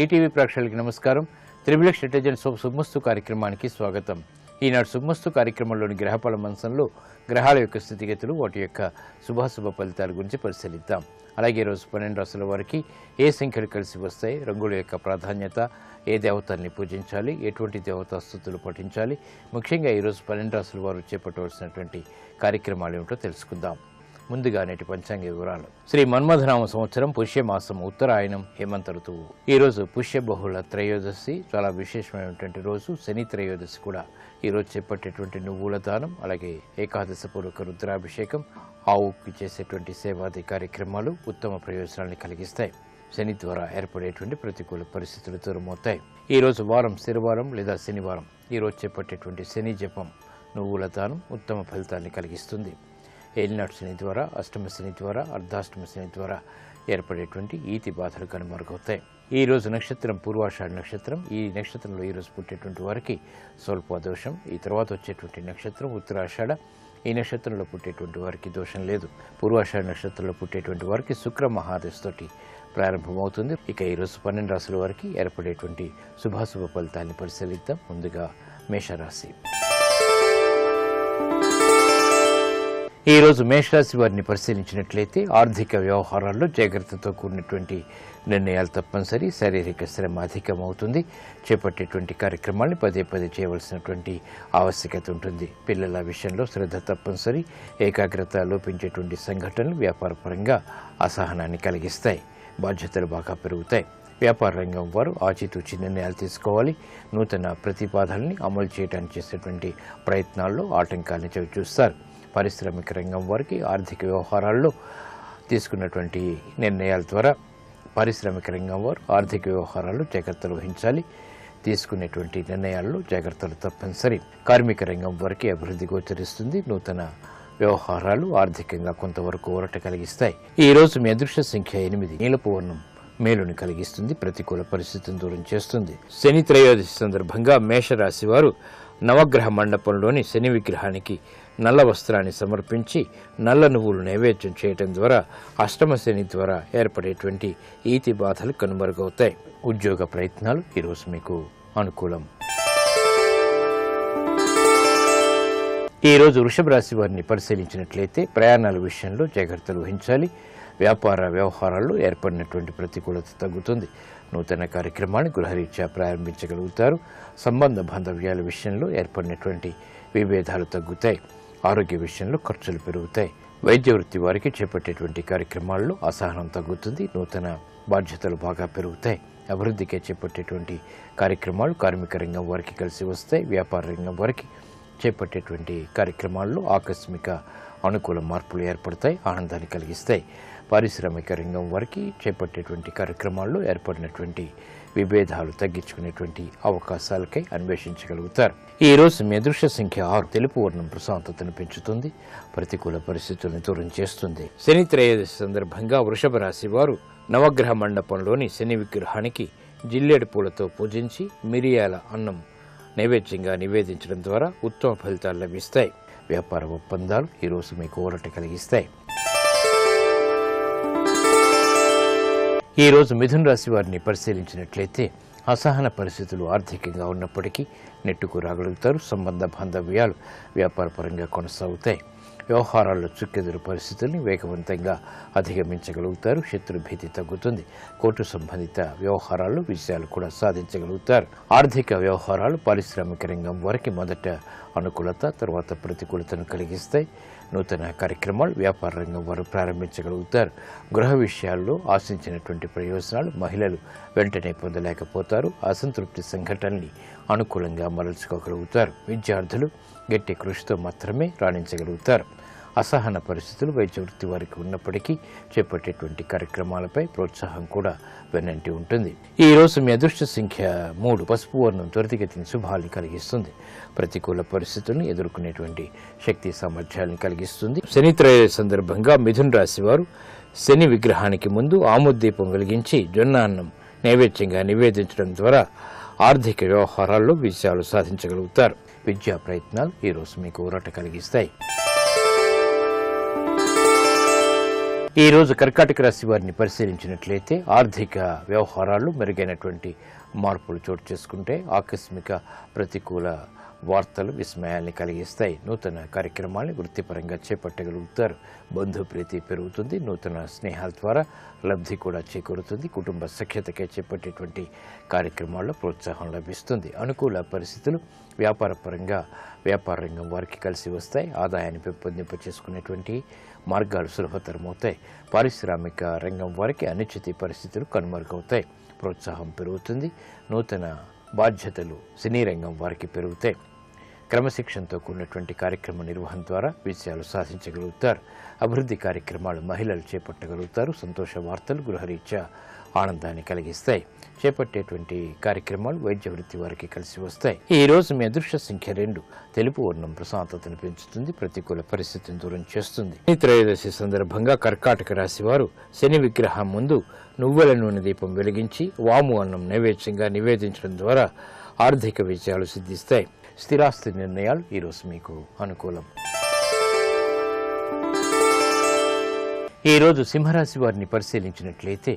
ETV ప్రేక్షకులకి నమస్కారం. Triplex intelligence శుభమస్తు కార్యక్రమానికి స్వాగతం. ఈనాడు శుభమస్తు కార్యక్రమంలోని గ్రహఫల మంచంలో గ్రహాల యొక్క స్థితిగతులు, వాటి యొక్క శుభాశుభ ఫలితాల గురించి పరిశీలిద్దాం. అలాగే ఈరోజు 12 రాశుల వారికి ఏ సంఖ్యలు కలిసి వస్తాయి, రంగుల యొక్క ప్రాధాన్యత, ఏ దేవతల్ని పూజించాలి, ఎటువంటి దేవతా స్తుతులు పఠించాలి, ముఖ్యంగా ఈరోజు 12 రాశుల వారు చేపట్టవలసినటువంటి కార్యక్రమాలు ఏమిటో తెలుసుకుందాం. ముందుగా నేటి పంచాంగ వివరాలు. శ్రీ మన్మథనామ సంవత్సరం పుష్యమాసం, ఉత్తరాయణం, హేమంత ఋతువు. ఈరోజు పుష్య బహుళ త్రయోదశి, చాలా విశేషమైనటువంటి రోజు. శని త్రయోదశి కూడా. ఈరోజు చేపట్టేటువంటి నువ్వుల దానం, అలాగే ఏకాదశ పూర్వక రుద్రాభిషేకం, ఆవుకి చేసేటువంటి సేవాది కార్యక్రమాలు ఉత్తమ ప్రయోజనాన్ని కలిగిస్తాయి. శని ద్వారా ఏర్పడేటువంటి ప్రతికూల పరిస్థితులు దూరమవుతాయి. ఈరోజు వారం శనివారం లేదా శనివారం. ఈరోజు చేపట్టేటువంటి శని జపం, నువ్వుల దానం ఉత్తమ ఫలితాన్ని కలిగిస్తుంది. ఏలినాటి శని ద్వారా, అష్టమ శని ద్వారా, అర్ధాష్టమ శని ద్వారా ఏర్పడేటువంటి ఈతి బాధలు కనుమరుగవుతాయి. ఈ రోజు నక్షత్రం పూర్వాషాఢ నక్షత్రం. ఈ నక్షత్రంలో ఈరోజు పుట్టేటువంటి వారికి స్వల్ప దోషం. ఈ తర్వాత వచ్చేటువంటి నక్షత్రం ఉత్తరాషాఢ. ఈ నక్షత్రంలో పుట్టేటువంటి వారికి దోషం లేదు. పూర్వాషాఢ నక్షత్రంలో పుట్టేటువంటి వారికి శుక్ర మహాదశతోటి ప్రారంభమవుతుంది. ఇక ఈరోజు 12 రాశుల వారికి ఏర్పడేటువంటి శుభాశుభ ఫలితాన్ని పరిశీలిద్దాం. ముందుగా మేషరాశి. ఈరోజు మేషరాశి వారిని పరిశీలించినట్లయితే ఆర్థిక వ్యవహారాల్లో జాగ్రత్తతో కూడినటువంటి నిర్ణయాలు తప్పనిసరి. శారీరక శ్రమ అధికమవుతుంది. చేపట్టేటువంటి కార్యక్రమాన్ని పదే పదే చేయవలసినటువంటి ఆవశ్యకత ఉంటుంది. పిల్లల విషయంలో శ్రద్ధ తప్పనిసరి. ఏకాగ్రత లోపించేటువంటి సంఘటనలు వ్యాపారపరంగా అసహనాన్ని కలిగిస్తాయి. బాధ్యతలు బాగా పెరుగుతాయి. వ్యాపార రంగం వారు ఆచితూచి నిర్ణయాలు తీసుకోవాలి. నూతన ప్రతిపాదనల్ని అమలు చేయడానికి చేసేటువంటి ప్రయత్నాల్లో ఆటంకాలను చవిచూస్తారు. పారిశ్రామిక రంగం వారికి ఆర్థిక వ్యవహారాల్లో తీసుకున్నటువంటి నిర్ణయాల ద్వారా పారిశ్రామిక రంగం వారు ఆర్థిక వ్యవహారాల్లో జాగ్రత్తలు వహించాలి. తీసుకునేటువంటి నిర్ణయాల్లో జాగ్రత్తలు తప్పనిసరి. కార్మిక రంగం వారికి అభివృద్ధి గోచరిస్తుంది. నూతన వ్యవహారాలు ఆర్థికంగా కొంతవరకు ఊరట కలిగిస్తాయి. ఈ రోజు మీ అదృష్ట సంఖ్య 8. నీలపు వర్ణం మేలుని కలిగిస్తుంది. ప్రతికూల పరిస్థితిని దూరం చేస్తుంది. శని త్రయోదశి సందర్భంగా మేషరాశి వారు నవగ్రహ మండపంలోని శని విగ్రహానికి నల్ల వస్త్రాన్ని సమర్పించి నల్ల నువ్వులు నైవేద్యం చేయటం ద్వారా అష్టమ శని ద్వారా ఏర్పడేటువంటి ఈతి బాధలు కనుమరుగవుతాయి. ఉద్యోగ ప్రయత్నాలు ఈరోజు మీకు అనుకూలం. ఈరోజు వృషభ రాశి వారిని పరిశీలించినట్లయితే ప్రయాణాల విషయంలో జాగ్రత్తలు వహించాలి. వ్యాపార వ్యవహారాల్లో ఏర్పడినటువంటి ప్రతికూలత తగ్గుతుంది. నూతన కార్యక్రమాన్ని గృహరీత్యా ప్రారంభించగలుగుతారు. సంబంధ బాంధవ్యాల విషయంలో ఏర్పడినటువంటి విభేదాలు తగ్గుతాయి. ఆరోగ్య విషయంలో ఖర్చులు పెరుగుతాయి. వైద్య వృత్తి వారికి చేపట్టేటువంటి కార్యక్రమాల్లో అసహనం తగ్గుతుంది. నూతన బాధ్యతలు బాగా పెరుగుతాయి. అభివృద్ధికి చేపట్టేటువంటి కార్యక్రమాలు కార్మిక రంగం వారికి కలిసి వస్తాయి. వ్యాపార రంగం వారికి చేపట్టేటువంటి కార్యక్రమాల్లో ఆకస్మిక అనుకూల మార్పులు ఏర్పడతాయి, ఆనందాన్ని కలిగిస్తాయి. పారిశ్రామిక రంగం వారికి చేపట్టేటువంటి కార్యక్రమాల్లో ఏర్పడినటువంటి విభేదాలు తగ్గించుకునేటువంటి అవకాశాలకై అన్వేషించగలుగుతారు. ఈ రోజు మీ అదృష్ట సంఖ్య 6. తెలుపు వర్ణం ప్రశాంతతను పెంచుతుంది. ప్రతికూల పరిస్థితులను దూరం చేస్తుంది. శని త్రయోదశి సందర్భంగా వృషభ రాశి వారు నవగ్రహ మండపంలోని శని విగ్రహానికి జిల్లేడు పూలతో పూజించి మిరియాల అన్నం నైవేద్యంగా నివేదించడం ద్వారా ఉత్తమ ఫలితాలు లభిస్తాయి. వ్యాపార ఒప్పందాలు ఈరోజు మీకు ఊరట కలిగిస్తాయి. ఈరోజు మిథున రాశి వారిని పరిశీలించినట్లయితే అసహన పరిస్థితులు ఆర్థికంగా ఉన్నప్పటికీ నెట్టుకు రాగలుగుతారు. సంబంధ బాంధవ్యాలు వ్యాపారపరంగా కొనసాగుతాయి. వ్యవహారాల్లో చుక్కెదురు పరిస్థితుల్ని వేగవంతంగా అధిగమించగలుగుతారు. శత్రుభీతి తగ్గుతుంది. కోర్టు సంబంధిత వ్యవహారాల్లో విజయాలు కూడా సాధించగలుగుతారు. ఆర్థిక వ్యవహారాలు పారిశ్రామిక రంగం వారికి మొదట అనుకూలత, తర్వాత ప్రతికూలతను కలిగిస్తాయి. నూతన కార్యక్రమాలు వ్యాపార రంగం వారు ప్రారంభించగలుగుతారు. గృహ విషయాల్లో ఆశించినటువంటి ప్రయోజనాలు మహిళలు వెంటనే పొందలేకపోతారు. అసంతృప్తి సంఘటనల్ని అనుకూలంగా మరల్చుకోగలుగుతారు. విద్యార్థులు గట్టి కృషితో మాత్రమే రాణించగలుగుతారు. అసహన పరిస్థితులు వైద్య వృత్తి వారికి ఉన్నప్పటికీ చేపట్టేటువంటి కార్యక్రమాలపై ప్రోత్సాహం కూడా వెన్నంటి ఉంటుంది. ఈ రోజు మీ అదృష్ట సంఖ్య 3. పసుపు వర్ణం త్వరితగతిని శుభాన్ని కలిగిస్తుంది. ప్రతికూల పరిస్థితులను ఎదుర్కొనేటువంటి శక్తి సామర్థ్యాలను కలిగిస్తుంది. శని త్రయోదశి సందర్భంగా మిథున రాశి వారు శని విగ్రహానికి ముందు ఆముద్దీపం వెలిగించి జొన్న అన్నం నైవేద్యంగా నివేదించడం ద్వారా ఆర్థిక వ్యవహారాల్లో విజయాలు సాధించగలుగుతారు. విద్యా ప్రయత్నాలు ఈరోజు మీకు ఊరట కలిగిస్తాయి. ఈ రోజు కర్కాటక రాశి వారిని పరిశీలించినట్లయితే ఆర్థిక వ్యవహారాల్లో మెరుగైనటువంటి మార్పులు చోటు చేసుకుంటే ఆకస్మిక ప్రతికూల వార్తలు విస్మయాల్ని కలిగిస్తాయి. నూతన కార్యక్రమాల్ని వృత్తిపరంగా చేపట్టగలుగుతారు. బంధుప్రీతి పెరుగుతుంది. నూతన స్నేహాల ద్వారా లబ్ధి కూడా చేకూరుతుంది. కుటుంబ సఖ్యతకే చేపట్టేటువంటి కార్యక్రమాల్లో ప్రోత్సాహం లభిస్తుంది. అనుకూల పరిస్థితులు వ్యాపారపరంగా వ్యాపార రంగం వారికి కలిసి వస్తాయి. ఆదాయాన్ని పెంపొందింప చేసుకునేటువంటి మార్గాలు సులభతరమవుతాయి. పారిశ్రామిక రంగం వారికి అనిశ్చిత పరిస్థితులు కనుమరుగవుతాయి. ప్రోత్సాహం పెరుగుతుంది. నూతన బాధ్యతలు సినీ రంగం వారికి పెరుగుతాయి. క్రమశిక్షణతో కూడినటువంటి కార్యక్రమ నిర్వహణ ద్వారా విజయాలు సాధించగలుగుతారు. అభివృద్ధి కార్యక్రమాలు మహిళలు చేపట్టగలుగుతారు. సంతోష వార్తలు గృహరీత్యా ఆనందాన్ని కలిగిస్తాయి. చేపట్టేటువంటి కార్యక్రమాలు వైద్య వృత్తి వారికి కలిసి వస్తాయి. ఈ రోజు మీ అదృష్ట సంఖ్య 2. తెలుపు వర్ణం ప్రశాంతతను పెంచుతుంది. ప్రతికూల పరిస్థితిని దూరం చేస్తుంది. ఈ త్రయోదశి సందర్భంగా కర్కాటక రాశి వారు శని విగ్రహం ముందు నువ్వుల నూనె దీపం వెలిగించి వాము అన్నం నైవేద్యంగా నివేదించడం ద్వారా ఆర్థిక విజయాలు సిద్ధిస్తాయి. స్థిరాస్తి నిర్ణయాలు ఈరోజు మీకు అనుకూలం. ఈ రోజు సింహరాశి వారిని పరిశీలించినట్లయితే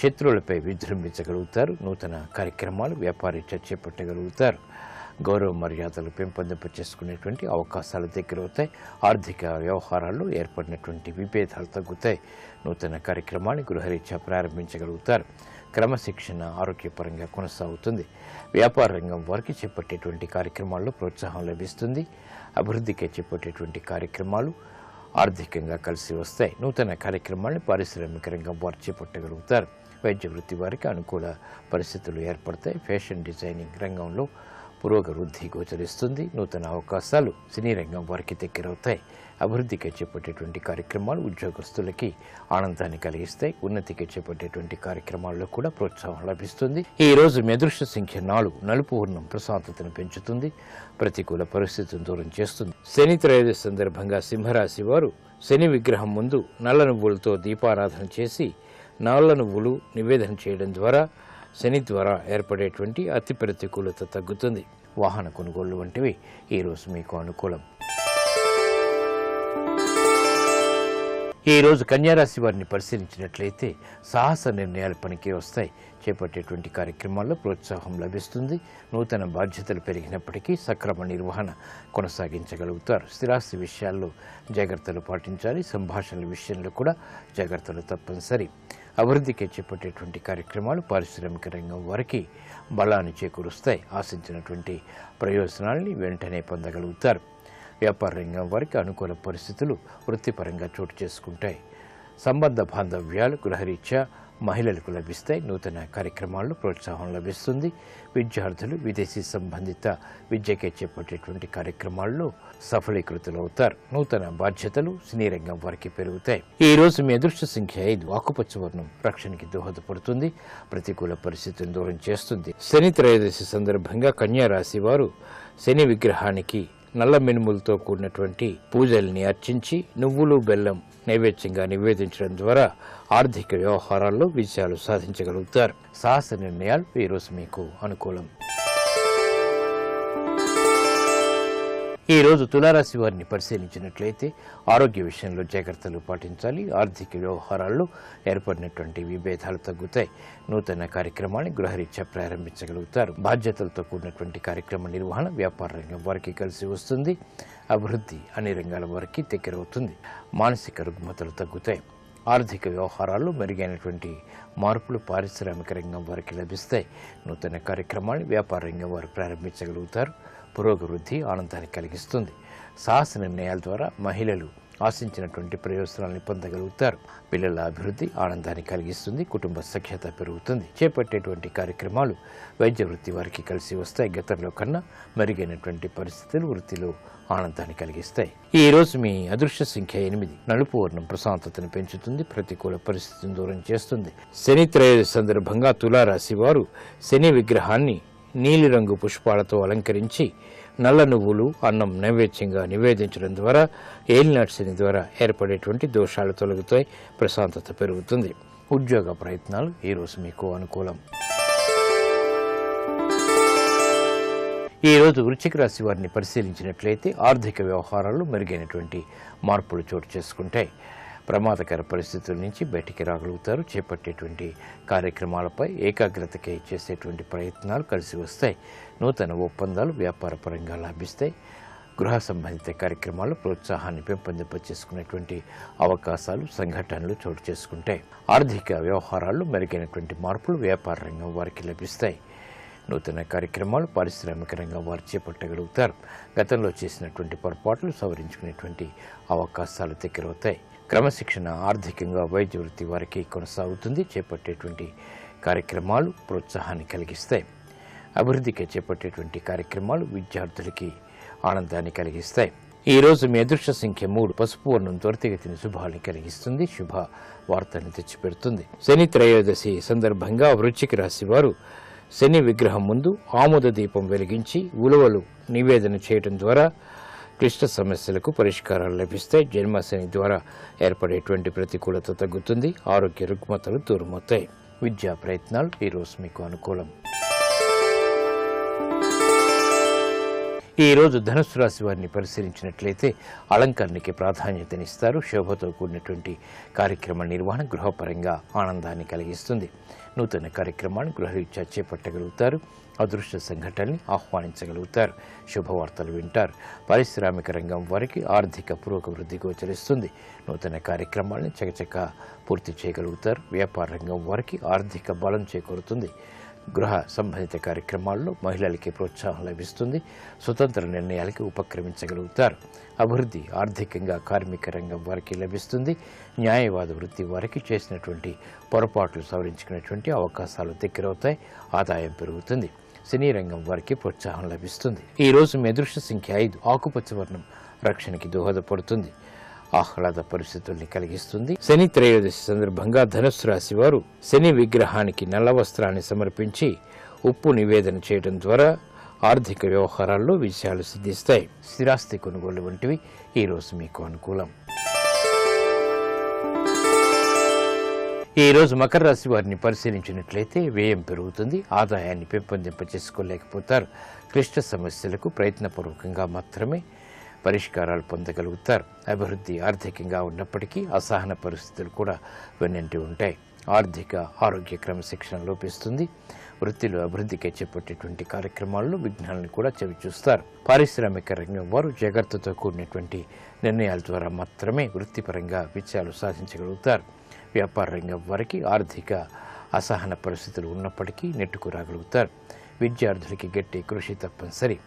శత్రువులపై విజృంభించగలుగుతారు. నూతన కార్యక్రమాలు వ్యాపారీత్యా చేపట్టగలుగుతారు. గౌరవ మర్యాదలు పెంపొందింప చేసుకునేటువంటి అవకాశాలు దగ్గరవుతాయి. ఆర్థిక వ్యవహారాల్లో ఏర్పడినటువంటి విభేదాలు తగ్గుతాయి. నూతన కార్యక్రమాన్ని గృహరీత్యా ప్రారంభించగలుగుతారు. క్రమశిక్షణ ఆరోగ్యపరంగా కొనసాగుతుంది. వ్యాపార రంగం వారికి చేపట్టేటువంటి కార్యక్రమాల్లో ప్రోత్సాహం లభిస్తుంది. అభివృద్ధికి చేపట్టేటువంటి కార్యక్రమాలు ఆర్థికంగా కలిసి వస్తాయి. నూతన కార్యక్రమాలను పారిశ్రామిక రంగం వారు చేపట్టగలుగుతారు. వైద్య వృత్తి వారికి అనుకూల పరిస్థితులు ఏర్పడతాయి. ఫ్యాషన్ డిజైనింగ్ రంగంలో పురోగవృద్ధి గోచరిస్తుంది. నూతన అవకాశాలు సినీ రంగం వారికి దగ్గరవుతాయి. అభివృద్ధికి చేపట్టేటువంటి కార్యక్రమాలు ఉద్యోగస్తులకి ఆనందాన్ని కలిగిస్తాయి. ఉన్నతికి చేపట్టేటువంటి కార్యక్రమాల్లో కూడా ప్రోత్సాహం లభిస్తుంది. ఈ రోజు మీ అదృష్ట సంఖ్య 4. నలుపు వర్ణం ప్రశాంతతను పెంచుతుంది. ప్రతికూల పరిస్థితులను దూరం చేస్తుంది. శని త్రయోదశి సందర్భంగా సింహరాశి వారు శని విగ్రహం ముందు నల్ల నువ్వులతో దీపారాధన చేసి నల్ల నువ్వులు నివేదన చేయడం ద్వారా శని ద్వారా ఏర్పడేటువంటి అతి ప్రతికూలత తగ్గుతుంది. వాహన కొనుగోళ్లు వంటివి ఈరోజు మీకు అనుకూలం. ఈ రోజు కన్యారాశి వారిని పరిశీలించినట్లయితే సాహస నిర్ణయాలు పనికి వస్తాయి. చేపట్టేటువంటి కార్యక్రమాల్లో ప్రోత్సాహం లభిస్తుంది. నూతన బాధ్యతలు పెరిగినప్పటికీ సక్రమ నిర్వహణ కొనసాగించగలుగుతారు. స్థిరాస్తి విషయాల్లో జాగ్రత్తలు పాటించాలి. సంభాషణల విషయంలో కూడా జాగ్రత్తలు తప్పనిసరి. అభివృద్ధికి చేపట్టేటువంటి కార్యక్రమాలు పారిశ్రామిక రంగం వారికి బలాన్ని చేకూరుస్తాయి. ఆశించినటువంటి ప్రయోజనాల్ని వెంటనే పొందగలుగుతారు. వ్యాపార రంగం వారికి అనుకూల పరిస్థితులు వృత్తిపరంగా చోటు చేసుకుంటాయి. సంబంధ బాంధవ్యాలు గృహరీత్యా మహిళలకు లభిస్తాయి. నూతన కార్యక్రమాల్లో ప్రోత్సాహం లభిస్తుంది. విద్యార్థులు విదేశీ సంబంధిత విద్యకే చేపట్టేటువంటి కార్యక్రమాల్లో సఫలీకృతులవుతారు. నూతన బాధ్యతలు సినీ రంగం వారికి పెరుగుతాయి. ఈ రోజు మీ అదృష్ట సంఖ్య 5. ఆకుపచ్చ వర్ణం రక్షణకి దోహదపడుతుంది. ప్రతికూల పరిస్థితులను దూరం చేస్తుంది. శని త్రయోదశి సందర్భంగా కన్యా రాశి వారు శని విగ్రహానికి నల్ల మినుములతో కూడినటువంటి పూజల్ని అర్చించి నువ్వులు బెల్లం నైవేద్యంగా నివేదించడం ద్వారా ఆర్థిక వ్యవహారాల్లో విజయాలు సాధించగలుగుతారు. సాహస నిర్ణయాలు ఈరోజు మీకు అనుకూలం. ఈ రోజు తులారాశి వారిని పరిశీలించినట్లయితే ఆరోగ్య విషయంలో జాగ్రత్తలు పాటించాలి. ఆర్థిక వ్యవహారాల్లో ఏర్పడినటువంటి విభేదాలు తగ్గుతాయి. నూతన కార్యక్రమాన్ని గృహరీత్యా ప్రారంభించగలుగుతారు. బాధ్యతలతో కూడినటువంటి కార్యక్రమ నిర్వహణ వ్యాపార రంగం వారికి కలిసి వస్తుంది. అభివృద్ధి అన్ని రంగాల వారికి దగ్గరవుతుంది. మానసిక రుగ్మతలు తగ్గుతాయి. ఆర్థిక వ్యవహారాల్లో మెరుగైనటువంటి మార్పులు పారిశ్రామిక రంగం వారికి లభిస్తాయి. నూతన కార్యక్రమాన్ని వ్యాపార రంగం వారు ప్రారంభించగలుగుతారు. పురోగవృద్ధి ఆనందాన్ని కలిగిస్తుంది. సాహస నిర్ణయాల ద్వారా మహిళలు ఆశించినటువంటి ప్రయోజనాలను పొందగలుగుతారు. పిల్లల అభివృద్ధి ఆనందాన్ని కలిగిస్తుంది. కుటుంబ సఖ్యత పెరుగుతుంది. చేపట్టేటువంటి కార్యక్రమాలు వైద్య వృత్తి వారికి కలిసి వస్తాయి. గతంలో కన్నా మెరుగైనటువంటి పరిస్థితులు వృత్తిలో ఆనందాన్ని కలిగిస్తాయి. ఈ రోజు మీ అదృష్ట సంఖ్య 8. నలుపు వర్ణం ప్రశాంతతను పెంచుతుంది. ప్రతికూల పరిస్థితిని దూరం చేస్తుంది. శని త్రయోదశి సందర్భంగా తులారాశి వారు శని విగ్రహాన్ని నీలిరంగు పుష్పాలతో అలంకరించి నల్ల నువ్వులు అన్నం నైవేద్యంగా నివేదించడం ద్వారా ఏలినాటి శని ద్వారా ఏర్పడేటువంటి దోషాలు తొలగుతాయి. ప్రశాంతత పెరుగుతుంది. ఉద్యోగ ప్రయత్నాలు ఈరోజు మీకు అనుకూలం. ఈ రోజు వృశ్చిక రాశి వారిని పరిశీలించినట్లయితే ఆర్థిక వ్యవహారాల్లో మెరుగైనటువంటి మార్పులు చోటు చేసుకుంటాయి. ప్రమాదకర పరిస్థితుల నుంచి బయటికి రాగలుగుతారు. చేపట్టేటువంటి కార్యక్రమాలపై ఏకాగ్రతకై చేసేటువంటి ప్రయత్నాలు కలిసి వస్తాయి. నూతన ఒప్పందాలు వ్యాపార పరంగా లాభిస్తాయి. గృహ సంబంధిత కార్యక్రమాలు ప్రోత్సాహాన్ని పెంపొందింపచేసుకునేటువంటి అవకాశాలు, సంఘటనలు చోటు చేసుకుంటాయి. ఆర్థిక వ్యవహారాల్లో మెరుగైనటువంటి మార్పులు వ్యాపార రంగం వారికి లభిస్తాయి. నూతన కార్యక్రమాలు పారిశ్రామిక రంగం వారు చేపట్టగలుగుతారు. గతంలో చేసినటువంటి పొరపాట్లు సవరించుకునేటువంటి అవకాశాలు దగ్గరవుతాయి. క్రమశిక్షణ ఆర్థికంగా వైద్య వృత్తి వారికి కొనసాగుతుంది. చేపట్టేటువంటి కార్యక్రమాలు ప్రోత్సాహాన్ని కలిగిస్తాయి. అభివృద్ధికి చేపట్టేటువంటి కార్యక్రమాలు విద్యార్థులకి ఆనందాన్ని కలిగిస్తాయి. ఈ రోజు మీ అదృష్ట సంఖ్య 3. పసుపు వర్ణం త్వరితగతిన శుభాన్ని కలిగిస్తుంది. శుభ వార్తను తెచ్చిపెడుతుంది. శని త్రయోదశి సందర్భంగా వృశ్చిక రాశి వారు శని విగ్రహం ముందు ఆముద దీపం వెలిగించి ఉలువలు నివేదన చేయడం ద్వారా క్లిష్ట సమస్యలకు పరిష్కారాలు లభిస్తాయి. జన్మశని ద్వారా ఏర్పడేటువంటి ప్రతికూలత తగ్గుతుంది. ఆరోగ్య రుగ్మతలు దూరమవుతాయి. విద్యా ప్రయత్నాలు ఈరోజు మీకు అనుకూలం. ఈ రోజు ధనుస్సు రాశి వారిని పరిశీలించినట్లయితే అలంకరణకి ప్రాధాన్యతనిస్తారు. శోభతో కూడినటువంటి కార్యక్రమ నిర్వహణ గృహపరంగా ఆనందాన్ని కలిగిస్తుంది. నూతన కార్యక్రమాన్ని గృహరీత్యా చేపట్టగలుగుతారు. అదృష్ట సంఘటనల్ని ఆహ్వానించగలుగుతారు. శుభవార్తలు వింటారు. పారిశ్రామిక రంగం వారికి ఆర్థిక పురోగవృద్ధి గోచరిస్తుంది. నూతన కార్యక్రమాలను చకచకా పూర్తి చేయగలుగుతారు. వ్యాపార రంగం వారికి ఆర్థిక బలం చేకూరుతుంది. గృహ సంబంధిత కార్యక్రమాల్లో మహిళలకి ప్రోత్సాహం లభిస్తుంది. స్వతంత్ర నిర్ణయాలకి ఉపక్రమించగలుగుతారు. అభివృద్ధి ఆర్థికంగా కార్మిక రంగం వారికి లభిస్తుంది. న్యాయవాద వృత్తి వారికి చేసినటువంటి పొరపాట్లు సవరించుకునేటువంటి అవకాశాలు దగ్గరవుతాయి. ఆదాయం పెరుగుతుంది. సినీ రంగం వారికి ప్రోత్సాహం లభిస్తుంది. ఈ రోజు మీ అదృష్ట సంఖ్య 5. ఆకుపచ్చ వర్ణం రక్షణకి దోహదపడుతుంది. ఆహ్లాద పరిస్థితుల్ని కలిగిస్తుంది. శని త్రయోదశి సందర్భంగా ధనుస్సు రాశి వారు శని విగ్రహానికి నల్ల వస్త్రాన్ని సమర్పించి ఉప్పు నివేదన చేయడం ద్వారా ఆర్థిక వ్యవహారాల్లో విజయాలు సిద్ధిస్తాయి. స్థిరాస్తి కొనుగోలు వంటివి ఈ రోజు మీకు అనుకూలం. ఈ రోజు మకర రాశి వారిని పరిశీలించినట్లయితే వ్యయం పెరుగుతుంది. ఆదాయాన్ని పెంపొందింపచేసుకోలేకపోతారు. క్లిష్ట సమస్యలకు ప్రయత్నపూర్వకంగా మాత్రమే పరిష్కారాలు పొందగలుగుతారు. అభివృద్ధి ఆర్థికంగా ఉన్నప్పటికీ అసహన పరిస్థితులు కూడా వెన్నంటి ఉంటాయి. ఆర్థిక ఆరోగ్య క్రమశిక్షణ లోపిస్తుంది. వృత్తిలో అభివృద్ధికి చేపట్టేటువంటి కార్యక్రమాల్లో విఘ్నాలను కూడా చవిచూస్తారు. పారిశ్రామిక రంగం వారు జాగ్రత్తతో కూడినటువంటి నిర్ణయాల ద్వారా మాత్రమే వృత్తిపరంగా విజయాలు సాధించగలుగుతారు. వ్యాపార రంగం వారికి ఆర్థిక అసహన పరిస్థితులు ఉన్నప్పటికీ నెట్టుకు రాగలుగుతారు. విద్యార్థులకి గట్టి కృషి తప్పనిసరి.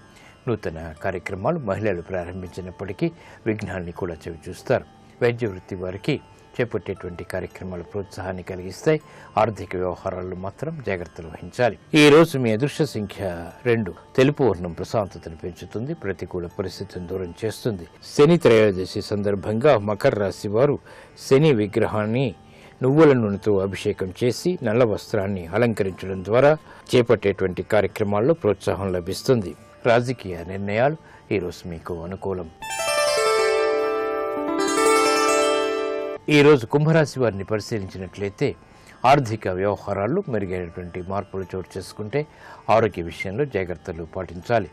నూతన కార్యక్రమాలు మహిళలు ప్రారంభించినప్పటికీ విఘ్నాల్ని కూడా చవిచూస్తారు. వైద్య వృత్తి వారికి చేపట్టేటువంటి కార్యక్రమాలు ప్రోత్సాహాన్ని కలిగిస్తాయి. ఆర్థిక వ్యవహారాల్లో మాత్రం జాగ్రత్తలు వహించాలి. ఈ రోజు మీ అదృష్ట సంఖ్య 2. తెలుపు వర్ణం ప్రశాంతతను పెంచుతుంది. ప్రతికూల పరిస్థితిని దూరం చేస్తుంది. శని త్రయోదశి సందర్భంగా మకర రాశి వారు శని విగ్రహాన్ని నువ్వుల నూనెతో అభిషేకం చేసి నల్ల వస్త్రాన్ని అలంకరించడం ద్వారా చేపట్టేటువంటి కార్యక్రమాల్లో ప్రోత్సాహం లభిస్తుంది. రాజకీయ నిర్ణయాలు ఈరోజు మీకు అనుకూలం. ఈరోజు కుంభరాశి వారిని పరిశీలించినట్లయితే ఆర్థిక వ్యవహారాల్లో మెరుగైనటువంటి మార్పులు చోటు చేసుకుంటే ఆరోగ్య విషయంలో జాగ్రత్తలు పాటించాలి.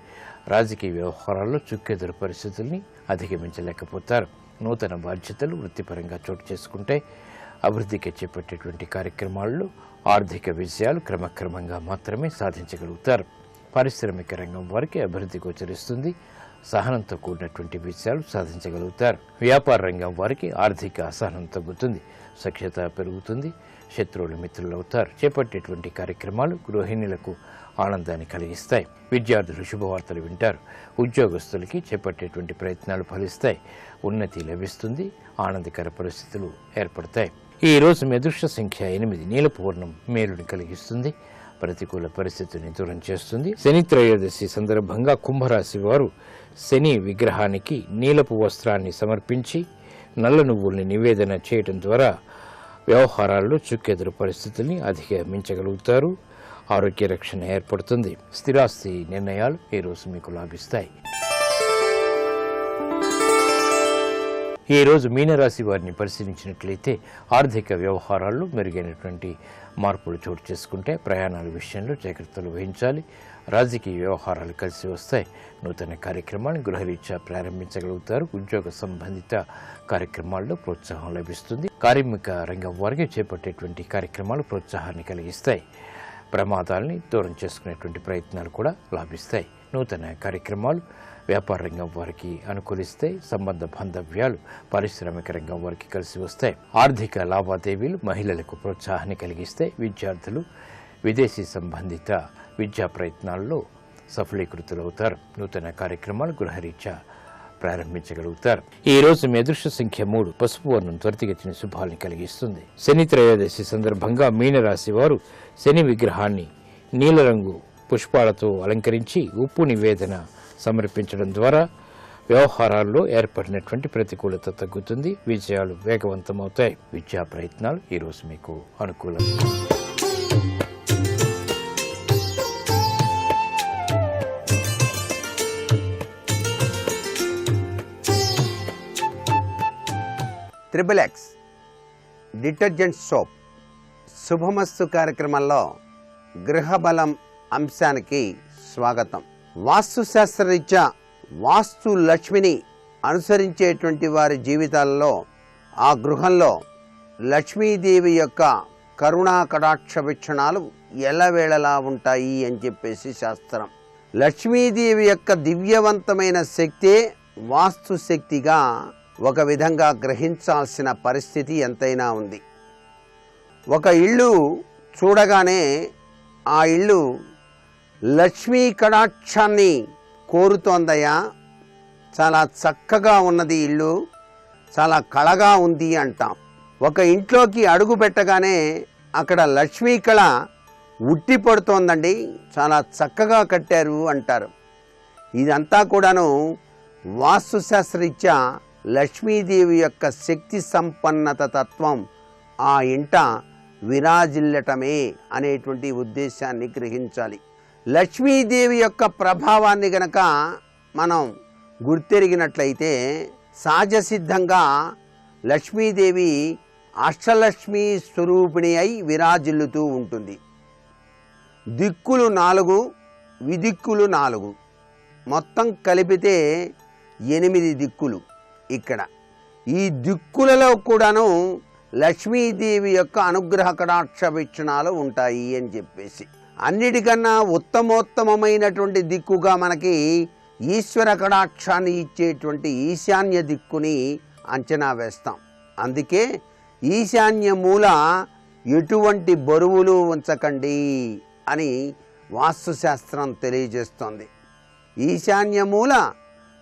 రాజకీయ వ్యవహారాల్లో చుక్కెదురు పరిస్థితుల్ని అధిగమించలేకపోతారు. నూతన బాధ్యతలు వృత్తిపరంగా చోటు చేసుకుంటే అభివృద్ధికి చేపట్టేటువంటి కార్యక్రమాల్లో ఆర్థిక విజయాలు క్రమక్రమంగా మాత్రమే సాధించగలుగుతారు. పారిశ్రామిక రంగం వారికి అభివృద్ధి గోచరిస్తుంది. సహనంతో కూడినటువంటి విజయాలు సాధించగలుగుతారు. వ్యాపార రంగం వారికి ఆర్థిక అసహనం తగ్గుతుంది. సఖ్యత పెరుగుతుంది. శత్రువులు మిత్రులవుతారు. చేపట్టేటువంటి కార్యక్రమాలు గృహిణులకు ఆనందాన్ని కలిగిస్తాయి. విద్యార్థులు శుభవార్తలు వింటారు. ఉద్యోగస్తులకి చేపట్టేటువంటి ప్రయత్నాలు ఫలిస్తాయి. ఉన్నతి లభిస్తుంది. ఆనందకర పరిస్థితులు ఏర్పడతాయి. ఈ రోజు మీ అదృష్ట సంఖ్య 8. నీలపు వర్ణం మేలుని కలిగిస్తుంది. ప్రతికూల పరిస్థితిని దూరం చేస్తుంది. శని త్రయోదశి సందర్భంగా కుంభరాశి వారు శని విగ్రహానికి నీలపు వస్త్రాన్ని సమర్పించి నల్ల నువ్వుల్ని నివేదన చేయడం ద్వారా వ్యవహారాల్లో చుక్కెదురు పరిస్థితుల్ని అధిగమించగలుగుతారు. ఆరోగ్య రక్షణ ఏర్పడుతుంది. స్థిరాస్తి నిర్ణయాలు ఈ రోజు మీకు లాభిస్తాయి. ఈ రోజు మీనరాశి వారిని పరిశీలించినట్లయితే ఆర్థిక వ్యవహారాల్లో మెరుగైనటువంటి మార్పులు చోటు చేసుకుంటే ప్రయాణాల విషయంలో జాగ్రత్తలు వహించాలి. రాజకీయ వ్యవహారాలు కలిసి వస్తాయి. నూతన కార్యక్రమాలను గృహరీత్యా ప్రారంభించగలుగుతారు. ఉద్యోగ సంబంధిత కార్యక్రమాల్లో ప్రోత్సాహం లభిస్తుంది. కార్మిక రంగం వారికి చేపట్టేటువంటి కార్యక్రమాలు ప్రోత్సాహాన్ని కలిగిస్తాయి. ప్రమాదాలని దూరం చేసుకునేటువంటి ప్రయత్నాలు కూడా లాభిస్తాయి. నూతన కార్యక్రమాలు వ్యాపార రంగం వారికి అనుకూలిస్తాయి. సంబంధ బాంధవ్యాలు పారిశ్రామిక రంగం వారికి కలిసి వస్తాయి. ఆర్థిక లావాదేవీలు మహిళలకు ప్రోత్సాహాన్ని కలిగిస్తాయి. విద్యార్థులు విదేశీ సంబంధిత విద్యా ప్రయత్నాల్లో సఫలీకృతులవుతారు. నూతన కార్యక్రమాలు గృహరీత్యా ప్రారంభించగలుగుతారు. ఈ రోజు మీ అదృష్ట సంఖ్య 3. పసుపు వర్ణం త్వరితగతిన శుభాలను కలిగిస్తుంది. శని త్రయోదశి సందర్భంగా మీనరాశి వారు శని విగ్రహాన్ని నీలరంగు పుష్పాలతో అలంకరించి ఉప్పు నివేదన సమర్పించడం ద్వారా వ్యవహారాల్లో ఏర్పడినటువంటి ప్రతికూలత తగ్గుతుంది. విజయాలు వేగవంతమవుతాయి. విద్యా ప్రయత్నాలు ఈరోజు మీకు అనుకూలం. XXX డిటర్జెంట్ సోప్ శుభమస్తు కార్యక్రమంలో గృహబలం అంశానికి స్వాగతం. వాస్తుశాస్త్రరీత్యా వాస్తు లక్ష్మిని అనుసరించేటువంటి వారి జీవితాలలో ఆ గృహంలో లక్ష్మీదేవి యొక్క కరుణా కటాక్ష వీక్షణాలు ఎల్లవేళలా ఉంటాయి అని చెప్పేసి శాస్త్రం. లక్ష్మీదేవి యొక్క దివ్యవంతమైన శక్తే వాస్తు శక్తిగా ఒక విధంగా గ్రహించాల్సిన పరిస్థితి ఎంతైనా ఉంది. ఒక ఇల్లు చూడగానే ఆ ఇల్లు లక్ష్మీ కటాక్షాన్ని కోరుతోందయ్యా, చాలా చక్కగా ఉన్నది ఇల్లు, చాలా కళగా ఉంది అంటాం. ఒక ఇంట్లోకి అడుగు పెట్టగానే అక్కడ లక్ష్మీ కళ ఉట్టి పడుతోందండి, చాలా చక్కగా కట్టారు అంటారు. ఇదంతా కూడాను వాస్తుశాస్త్రరీత్యా లక్ష్మీదేవి యొక్క శక్తి సంపన్నత తత్వం ఆ ఇంట విరాజిల్లటమే అనేటువంటి ఉద్దేశాన్ని గ్రహించాలి. లక్ష్మీదేవి యొక్క ప్రభావాన్ని గనక మనం గుర్తెరిగినట్లయితే సహజసిద్ధంగా లక్ష్మీదేవి అష్టలక్ష్మీ స్వరూపిణి అయి విరాజిల్లుతూ ఉంటుంది. దిక్కులు 4, విదిక్కులు 4, మొత్తం కలిపితే 8 దిక్కులు. ఇక్కడ ఈ దిక్కులలో కూడాను లక్ష్మీదేవి యొక్క అనుగ్రహ కటాక్ష వీక్షణాలు ఉంటాయి అని చెప్పేసి అన్నిటికన్నా ఉత్తమోత్తమైనటువంటి దిక్కుగా మనకి ఈశ్వర కటాక్షాన్ని ఇచ్చేటువంటి ఈశాన్య దిక్కుని అంచనా వేస్తాం. అందుకే ఈశాన్య మూల ఎటువంటి బరువులు ఉంచకండి అని వాస్తుశాస్త్రం తెలియజేస్తోంది. ఈశాన్య మూల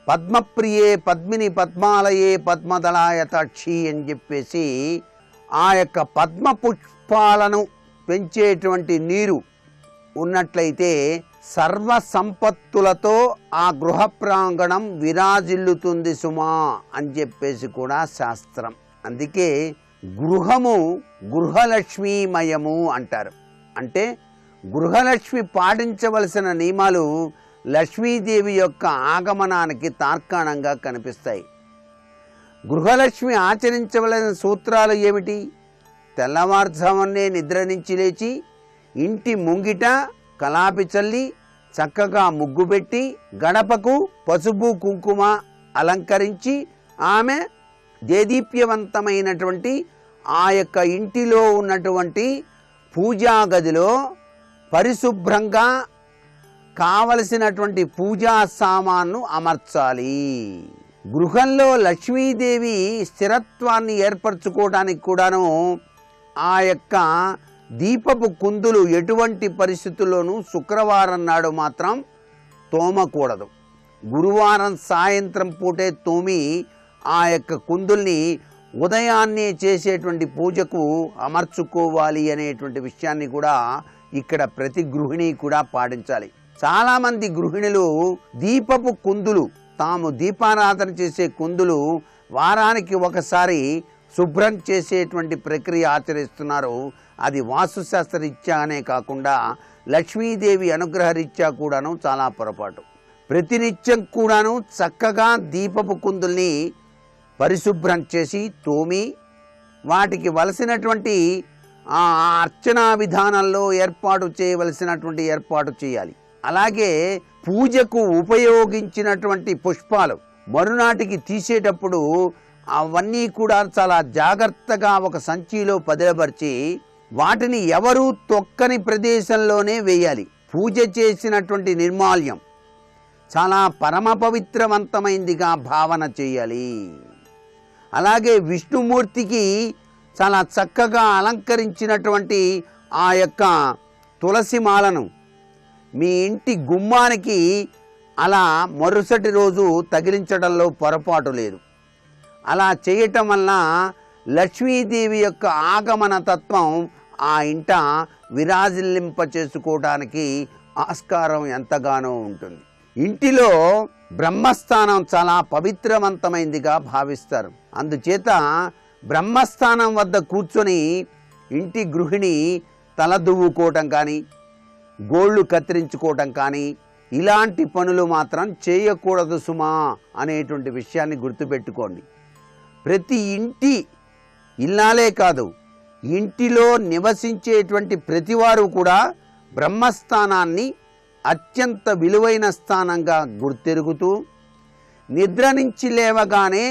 పద్మప్రియే పద్మిని పద్మాలయే పద్మదళాయతాక్షి అని చెప్పేసి ఆ యొక్క పద్మ పుష్పాలను పెంచేటువంటి నీరు ఉన్నట్లయితే సర్వ సంపత్తులతో ఆ గృహ ప్రాంగణం విరాజిల్లుతుంది సుమా అని చెప్పేసి కూడా శాస్త్రం. అందుకే గృహము గృహలక్ష్మీమయము అంటారు. అంటే గృహలక్ష్మి పాటించవలసిన నియమాలు లక్ష్మీదేవి యొక్క ఆగమనానికి తార్కాణంగా కనిపిస్తాయి. గృహలక్ష్మి ఆచరించవలసిన సూత్రాలు ఏమిటి? తెల్లవారుజామునే నిద్ర నుంచి లేచి ఇంటి ముంగిట కలాపి చల్లి చక్కగా ముగ్గు పెట్టి గడపకు పసుపు కుంకుమ అలంకరించి ఆమె దేదీప్యవంతమైనటువంటి ఆ యొక్క ఇంటిలో ఉన్నటువంటి పూజా గదిలో పరిశుభ్రంగా కావలసినటువంటి పూజా సామాన్ను అమర్చాలి. గృహంలో లక్ష్మీదేవి స్థిరత్వాన్ని ఏర్పరచుకోవడానికి కూడాను ఆ యొక్క దీపపు కుందులు ఎటువంటి పరిస్థితుల్లోనూ శుక్రవారం నాడు మాత్రం తోమకూడదు. గురువారం సాయంత్రం పూటే తోమి ఆ యొక్క కుందుల్ని ఉదయాన్నే చేసేటువంటి పూజకు అమర్చుకోవాలి అనేటువంటి విషయాన్ని కూడా ఇక్కడ ప్రతి గృహిణి కూడా పాటించాలి. చాలామంది గృహిణులు దీపపు కుందులు, తాము దీపారాధన చేసే కుందులు వారానికి ఒకసారి శుభ్రం చేసేటువంటి ప్రక్రియ ఆచరిస్తున్నారు. అది వాస్తుశాస్త్ర రీత్యానే కాకుండా లక్ష్మీదేవి అనుగ్రహ రీత్యా కూడాను చాలా పొరపాటు. ప్రతినిత్యం కూడాను చక్కగా దీపపు కుందుల్ని పరిశుభ్రం చేసి తోమి వాటికి వలసినటువంటి ఆ అర్చనా విధానంలో ఏర్పాటు చేయవలసినటువంటి ఏర్పాటు చేయాలి. అలాగే పూజకు ఉపయోగించినటువంటి పుష్పాలు మరునాటికి తీసేటప్పుడు అవన్నీ కూడా చాలా జాగ్రత్తగా ఒక సంచిలో పదిలపరిచి వాటిని ఎవరూ తొక్కని ప్రదేశంలోనే వేయాలి. పూజ చేసినటువంటి నిర్మాల్యం చాలా పరమ పవిత్రవంతమైందిగా భావన చేయాలి. అలాగే విష్ణుమూర్తికి చాలా చక్కగా అలంకరించినటువంటి ఆ యొక్క తులసి మాలను మీ ఇంటి గుమ్మానికి అలా మరుసటి రోజు తగిలించడంలో పొరపాటు లేదు. అలా చేయటం వలన లక్ష్మీదేవి యొక్క ఆగమన తత్వం ఆ ఇంట విరాజిల్లింప చేసుకోవడానికి ఆస్కారం ఎంతగానో ఉంటుంది. ఇంటిలో బ్రహ్మస్థానం చాలా పవిత్రవంతమైందిగా భావిస్తారు. అందుచేత బ్రహ్మస్థానం వద్ద కూర్చొని ఇంటి గృహిణి తల దువ్వుకోవటం కానీ గోళ్ళు కత్తిరించుకోవటం కానీ ఇలాంటి పనులు మాత్రం చేయకూడదు సుమా అనేటువంటి విషయాన్ని గుర్తుపెట్టుకోండి. ప్రతి ఇంటి ఇల్లాలే కాదు, ఇంటిలో నివసించేటువంటి ప్రతివారు కూడా బ్రహ్మస్థానాన్ని అత్యంత విలువైన స్థానంగా గుర్తెరుగుతూ నిద్ర నుంచి లేవగానే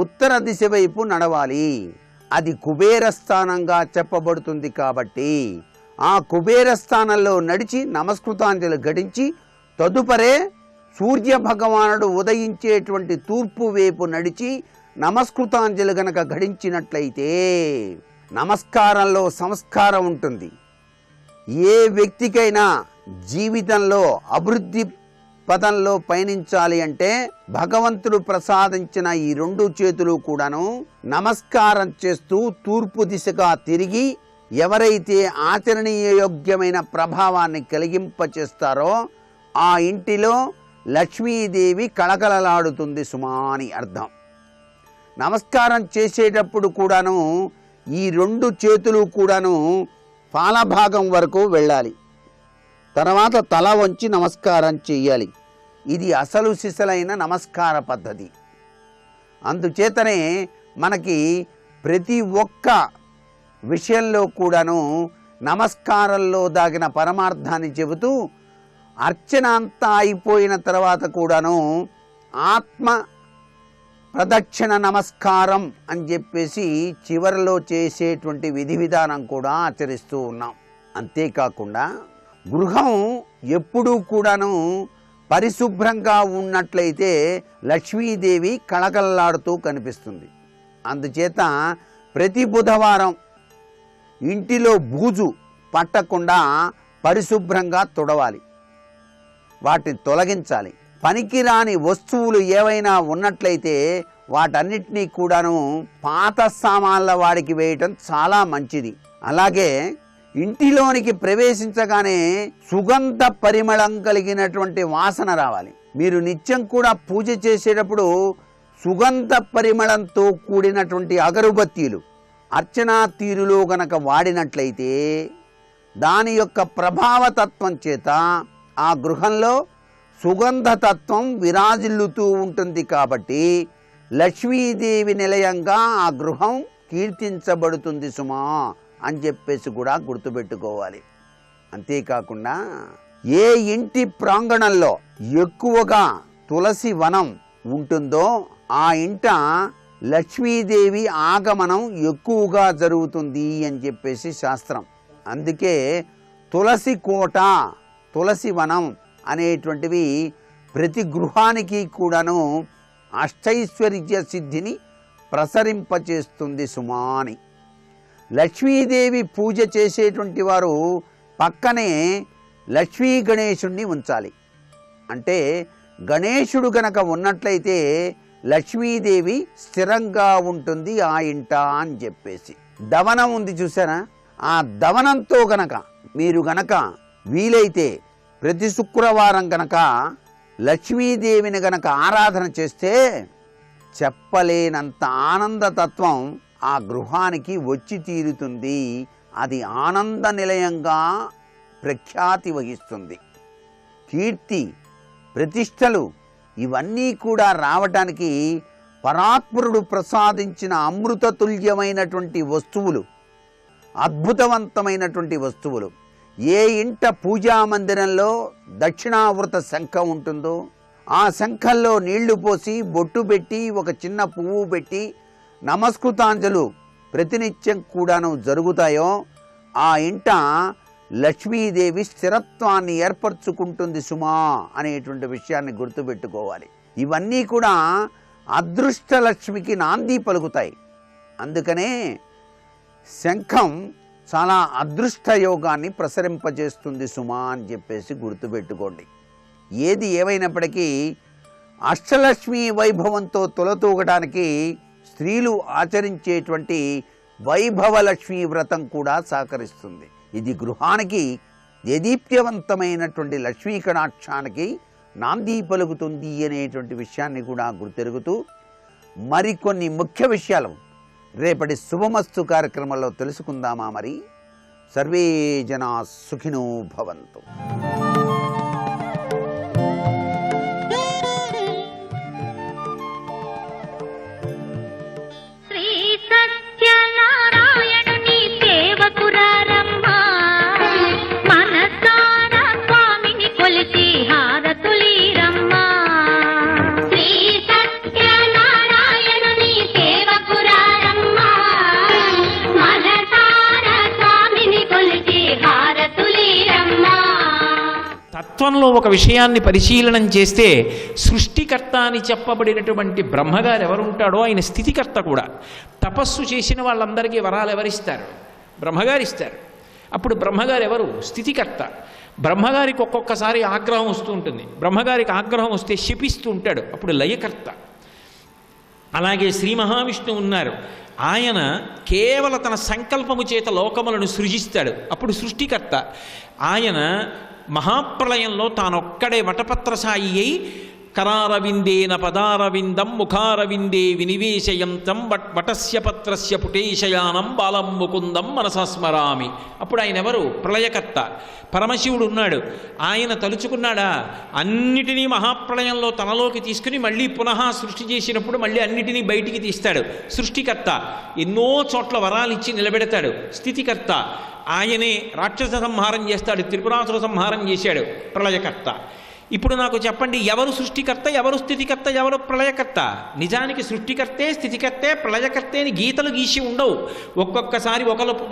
ఉత్తర దిశ వైపు నడవాలి. అది కుబేర స్థానంగా చెప్పబడుతుంది కాబట్టి ఆ కుబేర స్థానంలో నడిచి నమస్కృతాంజలి ఘటించి తదుపరే సూర్య భగవానుడు ఉదయించేటువంటి తూర్పు వైపు నడిచి నమస్కృతాంజలి గనక ఘటించినట్లయితే నమస్కారంలో సంస్కారం ఉంటుంది. ఏ వ్యక్తికైనా జీవితంలో అభివృద్ధి పదంలో పయనించాలి అంటే భగవంతుడు ప్రసాదించిన ఈ రెండు చేతులు కూడాను నమస్కారం చేస్తూ తూర్పు దిశగా తిరిగి ఎవరైతే ఆచరణీయోగ్యమైన ప్రభావాన్ని కలిగింపచేస్తారో ఆ ఇంటిలో లక్ష్మీదేవి కళకళలాడుతుంది సుమా అని అర్థం. నమస్కారం చేసేటప్పుడు కూడాను ఈ రెండు చేతులు కూడాను పాలభాగం వరకు వెళ్ళాలి. తర్వాత తల వంచి నమస్కారం చెయ్యాలి. ఇది అసలు సిసలైన నమస్కార పద్ధతి. అందుచేతనే మనకి ప్రతి ఒక్క విషయంలో కూడాను నమస్కారంలో దాగిన పరమార్థాన్ని చెబుతూ అర్చన అంతా అయిపోయిన తర్వాత కూడాను ఆత్మ ప్రదక్షిణ నమస్కారం అని చెప్పేసి చివరిలో చేసేటువంటి విధి విధానం కూడా ఆచరిస్తూ ఉన్నాం. అంతేకాకుండా గృహం ఎప్పుడూ కూడాను పరిశుభ్రంగా ఉన్నట్లయితే లక్ష్మీదేవి కళకళలాడుతూ కనిపిస్తుంది. అందుచేత ప్రతి బుధవారం ఇంటిలో బూజు పట్టకుండా పరిశుభ్రంగా తుడవాలి, వాటిని తొలగించాలి. పనికిరాని వస్తువులు ఏవైనా ఉన్నట్లయితే వాటన్నిటినీ కూడాను పాత సామాన్ల వాడికి వేయటం చాలా మంచిది. అలాగే ఇంటిలోనికి ప్రవేశించగానే సుగంధ పరిమళం కలిగినటువంటి వాసన రావాలి. మీరు నిత్యం కూడా పూజ చేసేటప్పుడు సుగంధ పరిమళంతో కూడినటువంటి అగరుబత్తీలు అర్చనా తీరులో గనక వాడినట్లయితే దాని యొక్క ప్రభావతత్వం చేత ఆ గృహంలో సుగంధతత్వం విరాజిల్లుతూ ఉంటుంది. కాబట్టి లక్ష్మీదేవి నిలయంగా ఆ గృహం కీర్తించబడుతుంది సుమా అని చెప్పేసి కూడా గుర్తుపెట్టుకోవాలి. అంతేకాకుండా ఏ ఇంటి ప్రాంగణంలో ఎక్కువగా తులసి వనం ఉంటుందో ఆ ఇంట లక్ష్మీదేవి ఆగమనం ఎక్కువగా జరుగుతుంది అని చెప్పేసి శాస్త్రం. అందుకే తులసి కోట, తులసి వనం అనేటువంటివి ప్రతి గృహానికి కూడాను అష్టైశ్వర్య సిద్ధిని ప్రసరింపచేస్తుంది సుమాని. లక్ష్మీదేవి పూజ చేసేటువంటి వారు పక్కనే లక్ష్మీ గణేశుణ్ణి ఉంచాలి. అంటే గణేశుడు గనక ఉన్నట్లయితే లక్ష్మీదేవి స్థిరంగా ఉంటుంది ఆ ఇంట అని చెప్పేసి. దవనం ఉంది చూసారా, ఆ దవనంతో గనక మీరు గనక వీలైతే ప్రతి శుక్రవారం గనక లక్ష్మీదేవిని గనక ఆరాధన చేస్తే చెప్పలేనంత ఆనందతత్వం ఆ గృహానికి వచ్చి తీరుతుంది. అది ఆనంద నిలయంగా ప్రఖ్యాతి వహిస్తుంది. కీర్తి ప్రతిష్టలు ఇవన్నీ కూడా రావటానికి పరాత్పరుడు ప్రసాదించిన అమృతతుల్యమైనటువంటి వస్తువులు, అద్భుతవంతమైనటువంటి వస్తువులు. ఏ ఇంట పూజా మందిరంలో దక్షిణావృత శంఖం ఉంటుందో ఆ శంఖంలో నీళ్లు పోసి బొట్టు పెట్టి ఒక చిన్న పువ్వు పెట్టి నమస్కృతాంజలు ప్రతినిత్యం కూడాను జరుగుతాయో ఆ ఇంట లక్ష్మీదేవి స్థిరత్వాన్ని ఏర్పరచుకుంటుంది సుమా అనేటువంటి విషయాన్ని గుర్తుపెట్టుకోవాలి. ఇవన్నీ కూడా అదృష్టలక్ష్మికి నాంది పలుకుతాయి. అందుకనే శంఖం చాలా అదృష్ట యోగాన్ని ప్రసరింపజేస్తుంది సుమా అని చెప్పేసి గుర్తుపెట్టుకోండి. ఏది ఏమైనప్పటికీ అష్టలక్ష్మి వైభవంతో తొలతూగడానికి స్త్రీలు ఆచరించేటువంటి వైభవలక్ష్మీ వ్రతం కూడా సహకరిస్తుంది. ఇది గృహానికి దేదీప్యవంతమైనటువంటి లక్ష్మీ కటాక్షానికి నాంది పలుకుతుంది అనేటువంటి విషయాన్ని కూడా గుర్తెరుగుతూ మరికొన్ని ముఖ్య విషయాలు రేపటి శుభమస్తు కార్యక్రమంలో తెలుసుకుందామా? మరి సర్వే జనా సుఖినో భవంతు. తత్వంలో ఒక విషయాన్ని పరిశీలనం చేస్తే సృష్టికర్త అని చెప్పబడినటువంటి బ్రహ్మగారు ఎవరుంటాడో ఆయన స్థితికర్త కూడా. తపస్సు చేసిన వాళ్ళందరికీ వరాలు ఎవరిస్తారు? బ్రహ్మగారు ఇస్తారు. అప్పుడు బ్రహ్మగారు ఎవరు? స్థితికర్త. బ్రహ్మగారికి ఒక్కొక్కసారి ఆగ్రహం వస్తూ ఉంటుంది. బ్రహ్మగారికి ఆగ్రహం వస్తే శపిస్తూ ఉంటాడు, అప్పుడు లయకర్త. అలాగే శ్రీ మహావిష్ణువు ఉన్నారు, ఆయన కేవలం తన సంకల్పము చేత లోకములను సృజిస్తాడు, అప్పుడు సృష్టికర్త. ఆయన మహాప్రళయంలో తానొక్కడే వటపత్రసాయి అయి కరారవిందేన పదారవిందం ముఖారవిందే వినివేశయంతం వటస్య పత్రస్య పుటేశయానం బాలం ముకుందం మనసస్మరామి. అప్పుడు ఆయన ఎవరు? ప్రళయకర్త. పరమశివుడు ఉన్నాడు, ఆయన తలుచుకున్నాడా అన్నిటినీ మహాప్రళయంలో తనలోకి తీసుకుని మళ్ళీ పునః సృష్టి చేసినప్పుడు మళ్ళీ అన్నిటినీ బయటికి తీస్తాడు. సృష్టికర్త. ఎన్నో చోట్ల వరాలు ఇచ్చి నిలబెడతాడు. స్థితికర్త. ఆయనే రాక్షస సంహారం చేస్తాడు, త్రిపురాసుర సంహారం చేశాడు. ప్రళయకర్త. ఇప్పుడు నాకు చెప్పండి, ఎవరు సృష్టికర్త, ఎవరు స్థితికర్త, ఎవరు ప్రళయకర్త? నిజానికి సృష్టికర్తే, స్థితికర్తే, ప్రళయకర్తే అని గీతలు గీసి ఉండవు. ఒక్కొక్కసారి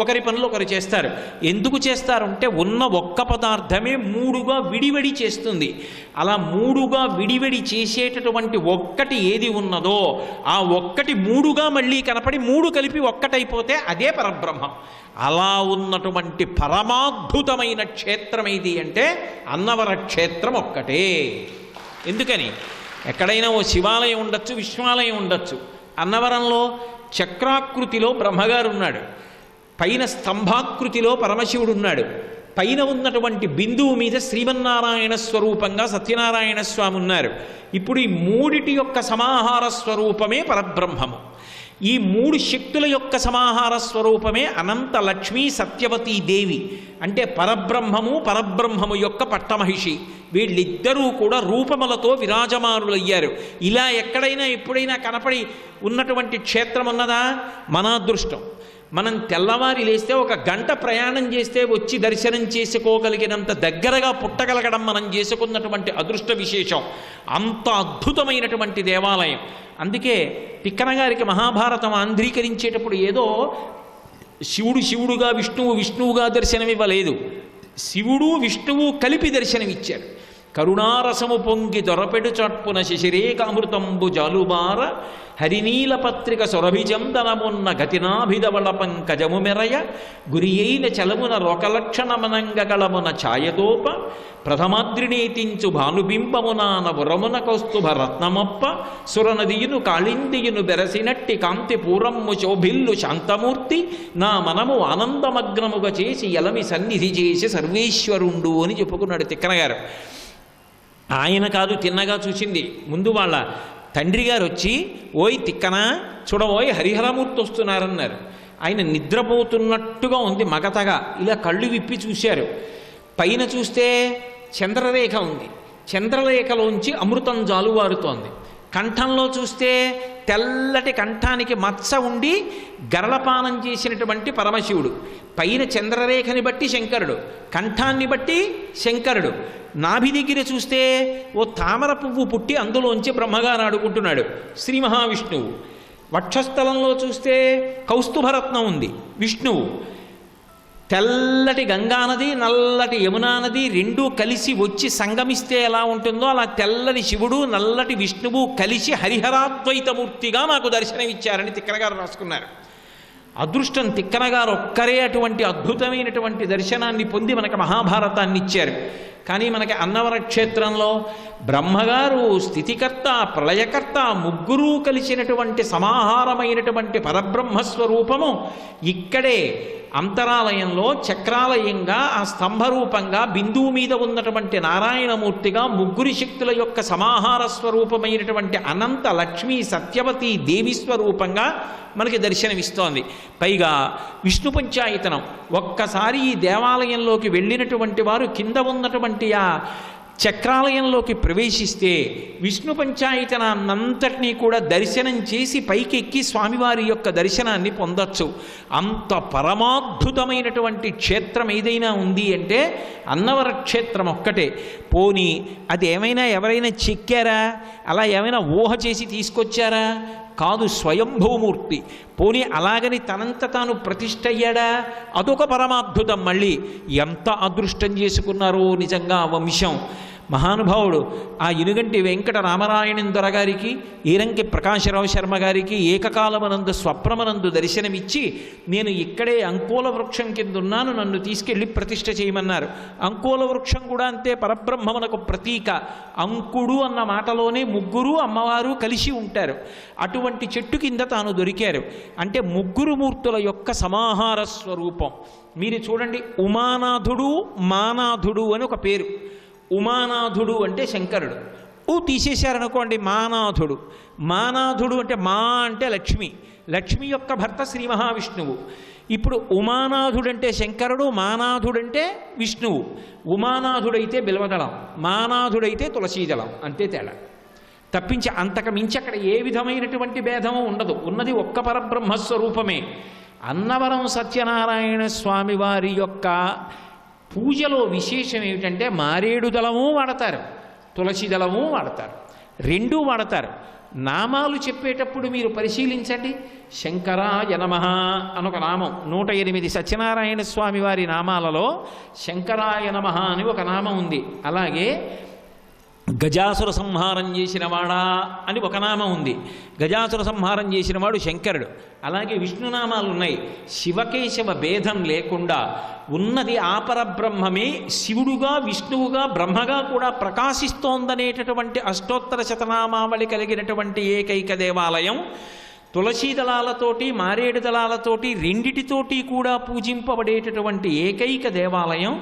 ఒకరి పనులు ఒకరు చేస్తారు. ఎందుకు చేస్తారంటే ఉన్న ఒక్క పదార్థమే మూడుగా విడివడి చేస్తుంది. అలా మూడుగా విడివడి చేసేటటువంటి ఒక్కటి ఏది ఉన్నదో ఆ ఒక్కటి మూడుగా మళ్ళీ కనపడి మూడు కలిపి ఒక్కటైపోతే అదే పరబ్రహ్మం. అలా ఉన్నటువంటి పరమాద్భుతమైన క్షేత్రం ఏది అంటే అన్నవర క్షేత్రం ఒక్కటే. ఎందుకని? ఎక్కడైనా ఓ శివాలయం ఉండొచ్చు, విశ్వాలయం ఉండొచ్చు. అన్నవరంలో చక్రాకృతిలో బ్రహ్మగారు ఉన్నాడు, పైన స్తంభాకృతిలో పరమశివుడు ఉన్నాడు, పైన ఉన్నటువంటి బిందువు మీద శ్రీమన్నారాయణ స్వరూపంగా సత్యనారాయణ స్వామి ఉన్నారు. ఇప్పుడు ఈ మూడిటి యొక్క సమాహార స్వరూపమే పరబ్రహ్మము. ఈ మూడు శక్తుల యొక్క సమాహార స్వరూపమే అనంత లక్ష్మీ సత్యవతీ దేవి. అంటే పరబ్రహ్మము, పరబ్రహ్మము యొక్క పట్టమహిషి. వీళ్ళిద్దరూ కూడా రూపములతో విరాజమానులయ్యారు. ఇలా ఎక్కడైనా ఎప్పుడైనా కనపడి ఉన్నటువంటి క్షేత్రం ఉన్నదా? మన అదృష్టం. మనం తెల్లవారి లేస్తే ఒక గంట ప్రయాణం చేస్తే వచ్చి దర్శనం చేసుకోగలిగినంత దగ్గరగా పుట్టగలగడం మనం చేసుకున్నటువంటి అదృష్ట విశేషం. అంత అద్భుతమైనటువంటి దేవాలయం. అందుకే తిక్కన గారికి మహాభారతం ఆంధ్రీకరించేటప్పుడు ఏదో శివుడు శివుడుగా, విష్ణువు విష్ణువుగా దర్శనమివ్వలేదు. శివుడు విష్ణువు కలిపి దర్శనమిచ్చారు. కరుణారసము పొంగి దొరపెడు చట్పున శశిరేకామృతంబు జాలుబార హరినీల పత్రిక సొరభిచందనమున్న గతినాభిధవళ పంకజము మెరయ గురియైన చలమున రోకలక్షణమనంగగళమున ఛాయదోప ప్రథమాద్రినేతించు భానుబింబమునాన వరమున కౌస్తుభ రత్నమప్ప సురనదియును కాళిందియును బెరసినట్టి కాంతి పూరమ్ము శోభిల్లు శాంతమూర్తి నా మనము ఆనందమగ్నముగా చేసి ఎలమి సన్నిధి చేసి సర్వేశ్వరుండు అని చెప్పుకున్నాడు తిక్కన గారు. ఆయన కాదు తిన్నగా చూసింది, ముందు వాళ్ళ తండ్రి గారు వచ్చి, ఓయ్ తిక్కన చూడబోయ్ హరిహరమూర్తి వస్తున్నారన్నారు. ఆయన నిద్రపోతున్నట్టుగా ఉంది మగతగా. ఇలా కళ్ళు విప్పి చూశారు. పైన చూస్తే చంద్రరేఖ ఉంది, చంద్రరేఖలోంచి అమృతం జాలువారుతోంది. కంఠంలో చూస్తే తెల్లటి కంఠానికి మచ్చ ఉండి గరళపానం చేసినటువంటి పరమశివుడు. పైన చంద్రరేఖని బట్టి శంకరుడు, కంఠాన్ని బట్టి శంకరుడు. నాభి దగ్గర చూస్తే ఓ తామర పువ్వు పుట్టి అందులోంచి బ్రహ్మగారు ఆడుకుంటున్నాడు, శ్రీ మహావిష్ణువు. వక్షస్థలంలో చూస్తే కౌస్తుభరత్నం ఉంది, విష్ణువు. తెల్లటి గంగానది, నల్లటి యమునా నది రెండూ కలిసి వచ్చి సంగమిస్తే ఎలా ఉంటుందో అలా తెల్లని శివుడు, నల్లటి విష్ణువు కలిసి హరిహరాద్వైతమూర్తిగా నాకు దర్శనమిచ్చారని తిక్కన గారు రాసుకున్నారు. అదృష్టం, తిక్కన గారు ఒక్కరే అటువంటి అద్భుతమైనటువంటి దర్శనాన్ని పొంది మనకు మహాభారతాన్ని ఇచ్చారు. కానీ మనకి అన్నవర క్షేత్రంలో బ్రహ్మగారు, స్థితికర్త, ప్రళయకర్త ముగ్గురూ కలిసినటువంటి సమాహారమైనటువంటి పరబ్రహ్మస్వరూపము ఇక్కడే అంతరాలయంలో చక్రాలయంగా ఆ స్తంభరూపంగా బిందువు మీద ఉన్నటువంటి నారాయణమూర్తిగా ముగ్గురి శక్తుల యొక్క సమాహార స్వరూపమైనటువంటి అనంత లక్ష్మీ సత్యవతి దేవి స్వరూపంగా మనకి దర్శనమిస్తోంది. పైగా విష్ణు పంచాయతనం. ఒక్కసారి ఈ దేవాలయంలోకి వెళ్ళినటువంటి వారు కింద ఉన్నటువంటి ఆ చక్రాలయంలోకి ప్రవేశిస్తే విష్ణు పంచాయతనాన్నంతటినీ కూడా దర్శనం చేసి పైకెక్కి స్వామివారి యొక్క దర్శనాన్ని పొందొచ్చు. అంత పరమాద్భుతమైనటువంటి క్షేత్రం ఏదైనా ఉంది అంటే అన్నవర క్షేత్రం ఒక్కటే. పోనీ అది ఏమైనా ఎవరైనా చెక్కారా, అలా ఏమైనా ఊహ చేసి తీసుకొచ్చారా? కాదు, స్వయంభూమూర్తి. పోనీ అలాగని తనంత తాను ప్రతిష్ఠ అయ్యాడా? అదొక పరమాద్భుతం. మళ్ళీ ఎంత అదృష్టం చేసుకున్నారో నిజంగా వంశం. మహానుభావుడు ఆ ఇనుగంటి వెంకట రామరాయణం దొరగారికి, ఈరంకి ప్రకాశరావు శర్మ గారికి ఏకకాలమనందు స్వప్నమనందు దర్శనమిచ్చి, నేను ఇక్కడే అంకోల వృక్షం కింద ఉన్నాను, నన్ను తీసుకెళ్ళి ప్రతిష్ఠ చేయమన్నారు. అంకోల వృక్షం కూడా అంతే, పరబ్రహ్మమునకు ప్రతీక. అంకుడు అన్న మాటలోనే ముగ్గురు అమ్మవారు కలిసి ఉంటారు. అటువంటి చెట్టు కింద తాను దొరికారు. అంటే ముగ్గురు మూర్తుల యొక్క సమాహార స్వరూపం. మీరు చూడండి, ఉమానాథుడు, మానాథుడు అని ఒక పేరు. ఉమానాథుడు అంటే శంకరుడు. తీసేశారనుకోండి మానాథుడు. మానాథుడు అంటే మా అంటే లక్ష్మి, లక్ష్మి యొక్క భర్త శ్రీ మహావిష్ణువు. ఇప్పుడు ఉమానాథుడంటే శంకరుడు, మానాథుడంటే విష్ణువు. ఉమానాథుడైతే బిల్వదళం, మానాథుడైతే తులసీదళం, అంతే తేడా. తప్పించి అంతకు మించి అక్కడ ఏ విధమైనటువంటి భేదము ఉండదు. ఉన్నది ఒక్క పరబ్రహ్మస్వరూపమే. అన్నవరం సత్యనారాయణ స్వామి వారి యొక్క పూజలో విశేషం ఏమిటంటే మారేడు దళము వాడతారు, తులసి దళము వాడతారు, రెండూ వాడతారు. నామాలు చెప్పేటప్పుడు మీరు పరిశీలించండి. శంకరాయ నమః అనొక నామం, 108 సత్యనారాయణ స్వామి వారి నామాలలో శంకరాయ నమః అని ఒక నామం ఉంది. అలాగే గజాసుర సంహారం చేసినవాడా అని ఒక నామం ఉంది. గజాసుర సంహారం చేసినవాడు శంకరుడు. అలాగే విష్ణునామాలు ఉన్నాయి. శివకేశవ భేదం లేకుండా ఉన్నది ఆపరబ్రహ్మమే శివుడుగా, విష్ణువుగా, బ్రహ్మగా కూడా ప్రకాశిస్తోందనేటటువంటి అష్టోత్తర శతనామావళి కలిగినటువంటి ఏకైక దేవాలయం. తులసీ దళాలతోటి, మారేడు దళాలతోటి రెండిటితోటి కూడా పూజింపబడేటటువంటి ఏకైక దేవాలయం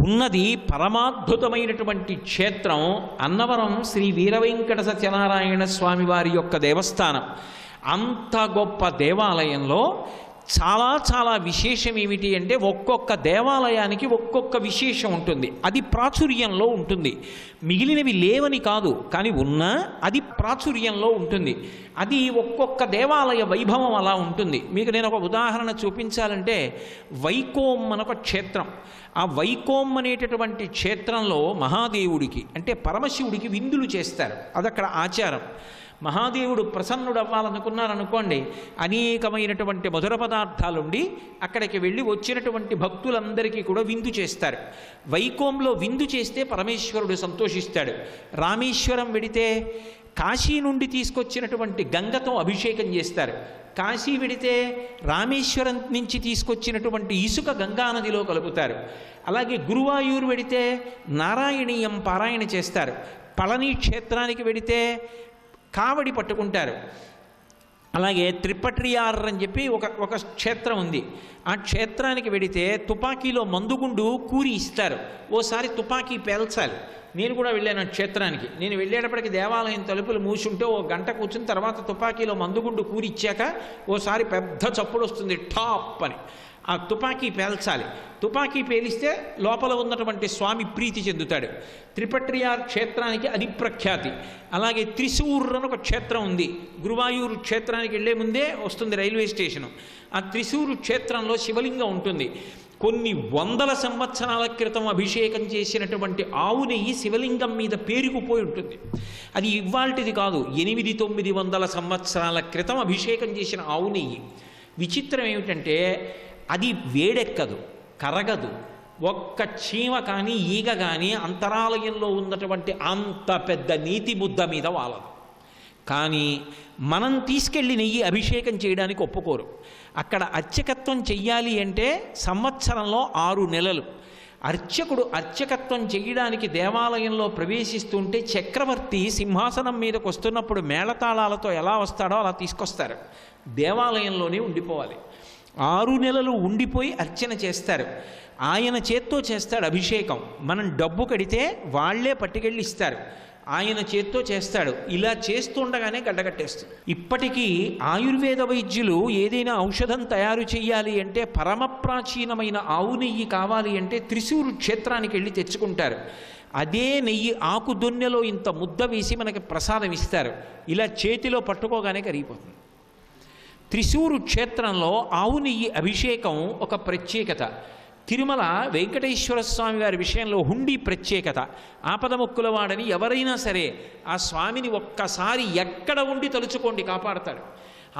ఉన్నది. పరమాద్భుతమైనటువంటి క్షేత్రం అన్నవరం శ్రీ వీరవెంకట సత్యనారాయణ స్వామి వారి యొక్క దేవస్థానం. అంత గొప్ప దేవాలయంలో చాలా చాలా విశేషం ఏమిటి అంటే ఒక్కొక్క దేవాలయానికి ఒక్కొక్క విశేషం ఉంటుంది. అది ప్రాచుర్యంలో ఉంటుంది. మిగిలినవి లేవని కాదు, కానీ ఉన్నా అది ప్రాచుర్యంలో ఉంటుంది. అది ఒక్కొక్క దేవాలయ వైభవం అలా ఉంటుంది. మీకు నేను ఒక ఉదాహరణ చూపించాలంటే వైకోం అనొక క్షేత్రం. ఆ వైకోం అనేటటువంటి క్షేత్రంలో మహాదేవుడికి అంటే పరమశివుడికి విందులు చేస్తారు. అదక్కడ ఆచారం. మహాదేవుడు ప్రసన్నుడవ్వాలనుకున్నారనుకోండి, అనేకమైనటువంటి మధుర పదార్థాలుండి అక్కడికి వెళ్ళి వచ్చినటువంటి భక్తులందరికీ కూడా విందు చేస్తారు. వైకోంలో విందు చేస్తే పరమేశ్వరుడు సంతోషిస్తాడు. రామేశ్వరం వెడితే కాశీ నుండి తీసుకొచ్చినటువంటి గంగతో అభిషేకం చేస్తారు. కాశీ వెడితే రామేశ్వరం నుంచి తీసుకొచ్చినటువంటి ఇసుక గంగానదిలో కలుపుతారు. అలాగే గురువాయూరు వెడితే నారాయణీయం పారాయణ చేస్తారు. పళని క్షేత్రానికి వెడితే కావడి పట్టుకుంటారు. అలాగే త్రిపట్రియార్ అని చెప్పి ఒక క్షేత్రం ఉంది. ఆ క్షేత్రానికి వెడితే తుపాకీలో మందుగుండు కూరి ఇస్తారు. ఓసారి తుపాకీ పేల్చాలి. నేను కూడా వెళ్ళాను క్షేత్రానికి. నేను వెళ్ళేటప్పటికి దేవాలయం తలుపులు మూసుంటే ఓ గంట కూర్చుని తర్వాత తుపాకీలో మందుగుండు కూరి ఇచ్చాక ఓసారి పెద్ద చప్పుడు వస్తుంది, టాప్ అని. ఆ తుపాకీ పేల్చాలి. తుపాకీ పేలిస్తే లోపల ఉన్నటువంటి స్వామి ప్రీతి చెందుతాడు. త్రిపట్రియార్ క్షేత్రానికి అది ప్రఖ్యాతి. అలాగే త్రిశూర్ అని ఒక క్షేత్రం ఉంది. గురువాయూరు క్షేత్రానికి వెళ్లే ముందే వస్తుంది రైల్వే స్టేషను. ఆ త్రిశూరు క్షేత్రంలో శివలింగం ఉంటుంది. కొన్ని వందల సంవత్సరాల క్రితం అభిషేకం చేసినటువంటి ఆవు నెయ్యి శివలింగం మీద పేరుకుపోయి ఉంటుంది. అది ఇవాల్టిది కాదు, 800-900 సంవత్సరాల క్రితం అభిషేకం చేసిన ఆవు నెయ్యి. విచిత్రం ఏమిటంటే అది వేడెక్కదు, కరగదు. ఒక్క చీమ కానీ ఈగ కానీ అంతరాలయంలో ఉన్నటువంటి అంత పెద్ద నీతి ముద్ద మీద వాలదు. కానీ మనం తీసుకెళ్ళి నెయ్యి అభిషేకం చేయడానికి ఒప్పుకోరు. అక్కడ అర్చకత్వం చెయ్యాలి అంటే సంవత్సరంలో 6 నెలలు. అర్చకుడు అర్చకత్వం చేయడానికి దేవాలయంలో ప్రవేశిస్తుంటే చక్రవర్తి సింహాసనం మీదకు వస్తున్నప్పుడు మేళతాళాలతో ఎలా వస్తాడో అలా తీసుకొస్తారు. దేవాలయంలోనే ఉండిపోవాలి. 6 నెలలు ఉండిపోయి అర్చన చేస్తారు. ఆయన చేత్తో చేస్తాడు అభిషేకం. మనం డబ్బు కడితే వాళ్లే పట్టుకెళ్ళి ఇస్తారు. ఆయన చేత్తో చేస్తాడు. ఇలా చేస్తుండగానే గడ్డగట్టేస్తుంది. ఇప్పటికీ ఆయుర్వేద వైద్యులు ఏదైనా ఔషధం తయారు చేయాలి అంటే పరమ ప్రాచీనమైన ఆవు నెయ్యి కావాలి అంటే త్రిశూరు క్షేత్రానికి వెళ్ళి తెచ్చుకుంటారు. అదే నెయ్యి ఆకు దొన్నెలో ఇంత ముద్ద వేసి మనకి ప్రసాదం ఇస్తారు. ఇలా చేతిలో పట్టుకోగానే కరిగిపోతుంది. త్రిశూరు క్షేత్రంలో ఆవు నెయ్యి అభిషేకం ఒక ప్రత్యేకత. తిరుమల వెంకటేశ్వర స్వామి వారి విషయంలో హుండీ ప్రత్యేకత. ఆపదముక్కుల వాడని ఎవరైనా సరే ఆ స్వామిని ఒక్కసారి ఎక్కడ ఉండి తలుచుకోండి, కాపాడతాడు.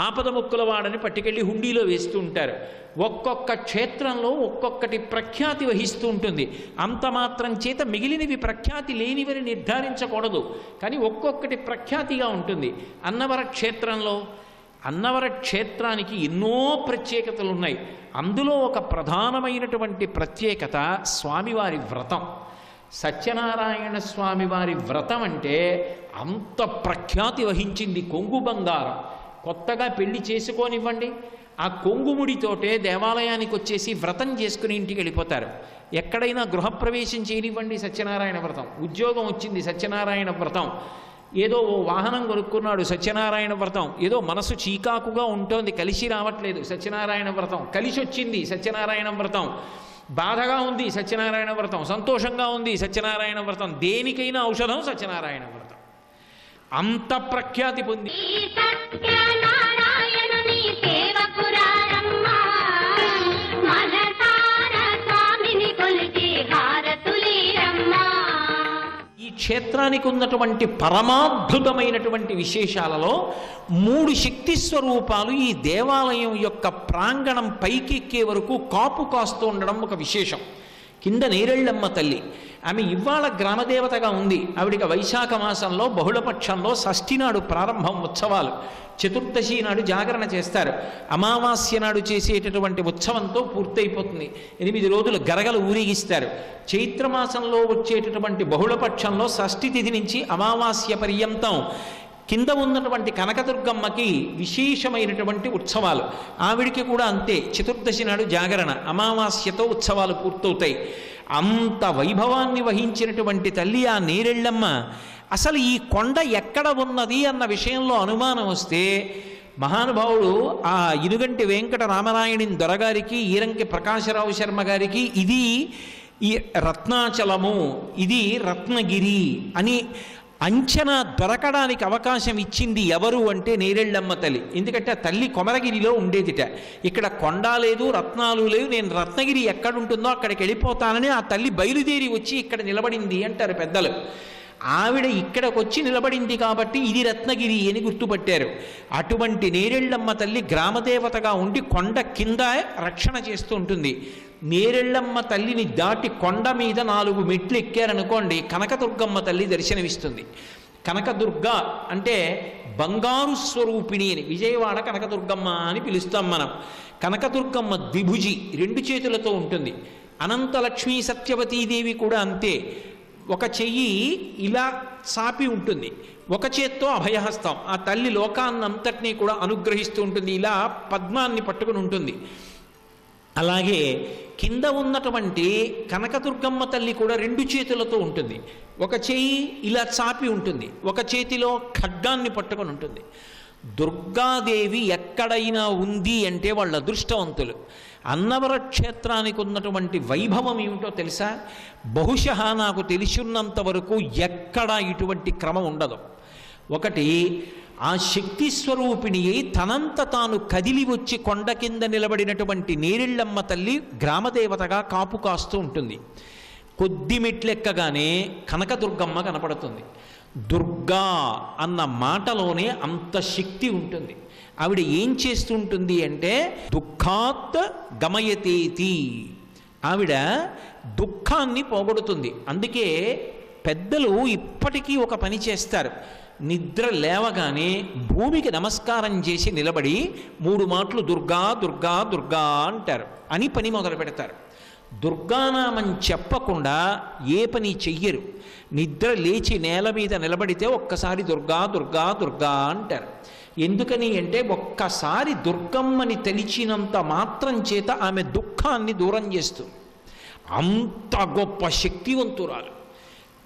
ఆపదముక్కుల వాడని పట్టుకెళ్ళి హుండీలో వేస్తూ ఉంటారు. ఒక్కొక్క క్షేత్రంలో ఒక్కొక్కటి ప్రఖ్యాతి వహిస్తూ ఉంటుంది. అంత మాత్రం చేత మిగిలినవి ప్రఖ్యాతి లేనివని నిర్ధారించకూడదు. కానీ ఒక్కొక్కటి ప్రఖ్యాతిగా ఉంటుంది. అన్నవర క్షేత్రానికి ఎన్నో ప్రత్యేకతలు ఉన్నాయి. అందులో ఒక ప్రధానమైనటువంటి ప్రత్యేకత స్వామివారి వ్రతం. సత్యనారాయణ స్వామివారి వ్రతం అంటే అంత ప్రఖ్యాతి వహించింది. కొంగు బంగారం. కొత్తగా పెళ్లి చేసుకోనివ్వండి, ఆ కొంగుముడితోటే దేవాలయానికి వచ్చేసి వ్రతం చేసుకుని ఇంటికి వెళ్ళిపోతారు. ఎక్కడైనా గృహప్రవేశం చేయనివ్వండి, సత్యనారాయణ వ్రతం. ఉద్యోగం వచ్చింది, సత్యనారాయణ వ్రతం. ఏదో ఓ వాహనం కొనుక్కున్నాడు, సత్యనారాయణ వ్రతం. ఏదో మనసు చీకాకుగా ఉంటుంది, కలిసి రావట్లేదు, సత్యనారాయణ వ్రతం. కలిసి వచ్చింది, సత్యనారాయణ వ్రతం. బాధగా ఉంది, సత్యనారాయణ వ్రతం. సంతోషంగా ఉంది, సత్యనారాయణ వ్రతం. దేనికైనా ఔషధం సత్యనారాయణ వ్రతం. అంత ప్రఖ్యాతి పొంది క్షేత్రానికి ఉన్నటువంటి పరమాద్భుతమైనటువంటి విశేషాలలో 3 శక్తి స్వరూపాలు ఈ దేవాలయం యొక్క ప్రాంగణం పైకెక్కే వరకు కాపు కాస్తూ ఉండడం ఒక విశేషం. కింద నేరెళ్ళమ్మ తల్లి, ఆమె ఇవాళ గ్రామదేవతగా ఉంది. ఆవిడికి వైశాఖ మాసంలో బహుళపక్షంలో షష్ఠి నాడు ప్రారంభం ఉత్సవాలు, చతుర్దశి నాడు జాగరణ చేస్తారు. అమావాస్య నాడు చేసేటటువంటి ఉత్సవంతో పూర్తయిపోతుంది. 8 రోజులు గరగలు ఊరేగిస్తారు. చైత్రమాసంలో వచ్చేటటువంటి బహుళపక్షంలో షష్ఠి తిథి నుంచి అమావాస్య పర్యంతం కింద ఉన్నటువంటి కనకదుర్గమ్మకి విశేషమైనటువంటి ఉత్సవాలు. ఆవిడికి కూడా అంతే. చతుర్దశి నాడు జాగరణ, అమావాస్యతో ఉత్సవాలు పూర్తవుతాయి. అంత వైభవాన్ని వహించినటువంటి తల్లి ఆ నేరెళ్ళమ్మ. అసలు ఈ కొండ ఎక్కడ ఉన్నది అన్న విషయంలో అనుమానం వస్తే మహానుభావుడు ఆ ఇనుగంటి వెంకట రామనాయుడిని దొరగారికి, ఈరంకి ప్రకాశరావు శర్మ గారికి ఇది ఈ రత్నాచలము, ఇది రత్నగిరి అని అంచనా దొరకడానికి అవకాశం ఇచ్చింది ఎవరు అంటే నేరెళ్ళమ్మ తల్లి. ఎందుకంటే ఆ తల్లి కొమరగిరిలో ఉండేదిట. ఇక్కడ కొండ లేదు, రత్నాలు లేవు, నేను రత్నగిరి ఎక్కడుంటుందో అక్కడికి వెళ్ళిపోతానని ఆ తల్లి బయలుదేరి వచ్చి ఇక్కడ నిలబడింది అంటారు పెద్దలు. ఆవిడ ఇక్కడికి వచ్చి నిలబడింది కాబట్టి ఇది రత్నగిరి అని గుర్తుపట్టారు. అటువంటి నేరెళ్ళమ్మ తల్లి గ్రామదేవతగా ఉండి కొండ కింద రక్షణ చేస్తూ ఉంటుంది. నేరెళ్ళమ్మ తల్లిని దాటి కొండ మీద 4 మెట్లు ఎక్కారనుకోండి, కనకదుర్గమ్మ తల్లి దర్శనమిస్తుంది. కనకదుర్గ అంటే బంగారు స్వరూపిణి అని, విజయవాడ కనకదుర్గమ్మ అని పిలుస్తాం మనం. కనకదుర్గమ్మ ద్విభుజి, 2 చేతులతో ఉంటుంది. అనంతలక్ష్మీ సత్యవతీదేవి కూడా అంతే. ఒక చెయ్యి ఇలా చాపి ఉంటుంది, ఒక చేత్తో అభయహస్తం. ఆ తల్లి లోకాన్నంతటినీ కూడా అనుగ్రహిస్తూ ఉంటుంది. ఇలా పద్మాన్ని పట్టుకుని ఉంటుంది. అలాగే కింద ఉన్నటువంటి కనకదుర్గమ్మ తల్లి కూడా 2 చేతులతో ఉంటుంది. ఒక చెయ్యి ఇలా చాపి ఉంటుంది, ఒక చేతిలో ఖడ్గాన్ని పట్టుకొని ఉంటుంది. దుర్గాదేవి ఎక్కడైనా ఉంది అంటే వాళ్ళ అదృష్టవంతులు. అన్నవర క్షేత్రానికి ఉన్నటువంటి వైభవం ఏమిటో తెలుసా? బహుశः నాకు తెలిసినంత వరకు ఎక్కడా ఇటువంటి క్రమం ఉండదు. ఒకటి, ఆ శక్తి స్వరూపిణి తనంత తాను కదిలి వచ్చి కొండ కింద నిలబడినటువంటి నేరెళ్ళమ్మ తల్లి గ్రామదేవతగా కాపు కాస్తూ ఉంటుంది. కొద్ది మెట్లెక్కగానే కనకదుర్గమ్మ కనపడుతుంది. దుర్గా అన్న మాటలోనే అంత శక్తి ఉంటుంది. ఆవిడ ఏం చేస్తుంటుంది అంటే దుఃఖాత్ గమయతేతి, ఆవిడ దుఃఖాన్ని పోగొడుతుంది. అందుకే పెద్దలు ఇప్పటికీ ఒక పని చేస్తారు. నిద్ర లేవగానే భూమికి నమస్కారం చేసి నిలబడి 3 మాటలు దుర్గా దుర్గా దుర్గా అంటారు అని పని మొదలు పెడతారు. దుర్గానామం చెప్పకుండా ఏ పని చెయ్యరు. నిద్ర లేచి నేల మీద నిలబడితే ఒక్కసారి దుర్గా దుర్గా దుర్గా అంటారు. ఎందుకని అంటే ఒక్కసారి దుర్గమ్మని తెలిచినంత మాత్రం చేత ఆమె దుఃఖాన్ని దూరం చేస్తుంది. అంత గొప్ప శక్తివంతురాలు.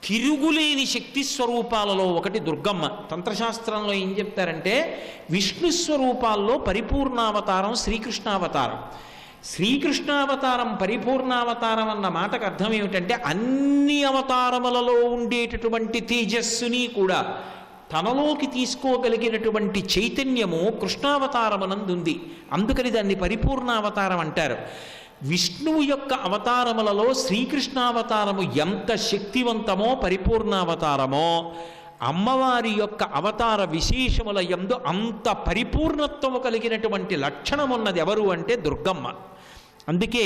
తిరుగులేని శక్తి స్వరూపాలలో ఒకటి దుర్గమ్మ. తంత్రశాస్త్రంలో ఏం చెప్తారంటే విష్ణు స్వరూపాల్లో పరిపూర్ణావతారం శ్రీకృష్ణావతారం. శ్రీకృష్ణావతారం పరిపూర్ణావతారం అన్న మాటకు అర్థం ఏమిటంటే అన్ని అవతారములలో ఉండేటటువంటి తేజస్సుని కూడా తనలోకి తీసుకోగలిగినటువంటి చైతన్యము కృష్ణావతారమునందుంది. అందుకని దాన్ని పరిపూర్ణావతారం అంటారు. విష్ణువు యొక్క అవతారములలో శ్రీకృష్ణావతారము ఎంత శక్తివంతమో పరిపూర్ణావతారమో, అమ్మవారి యొక్క అవతార విశేషముల యందు అంత పరిపూర్ణత్వము కలిగినటువంటి లక్షణమున్నది ఎవరు అంటే దుర్గమ్మ. అందుకే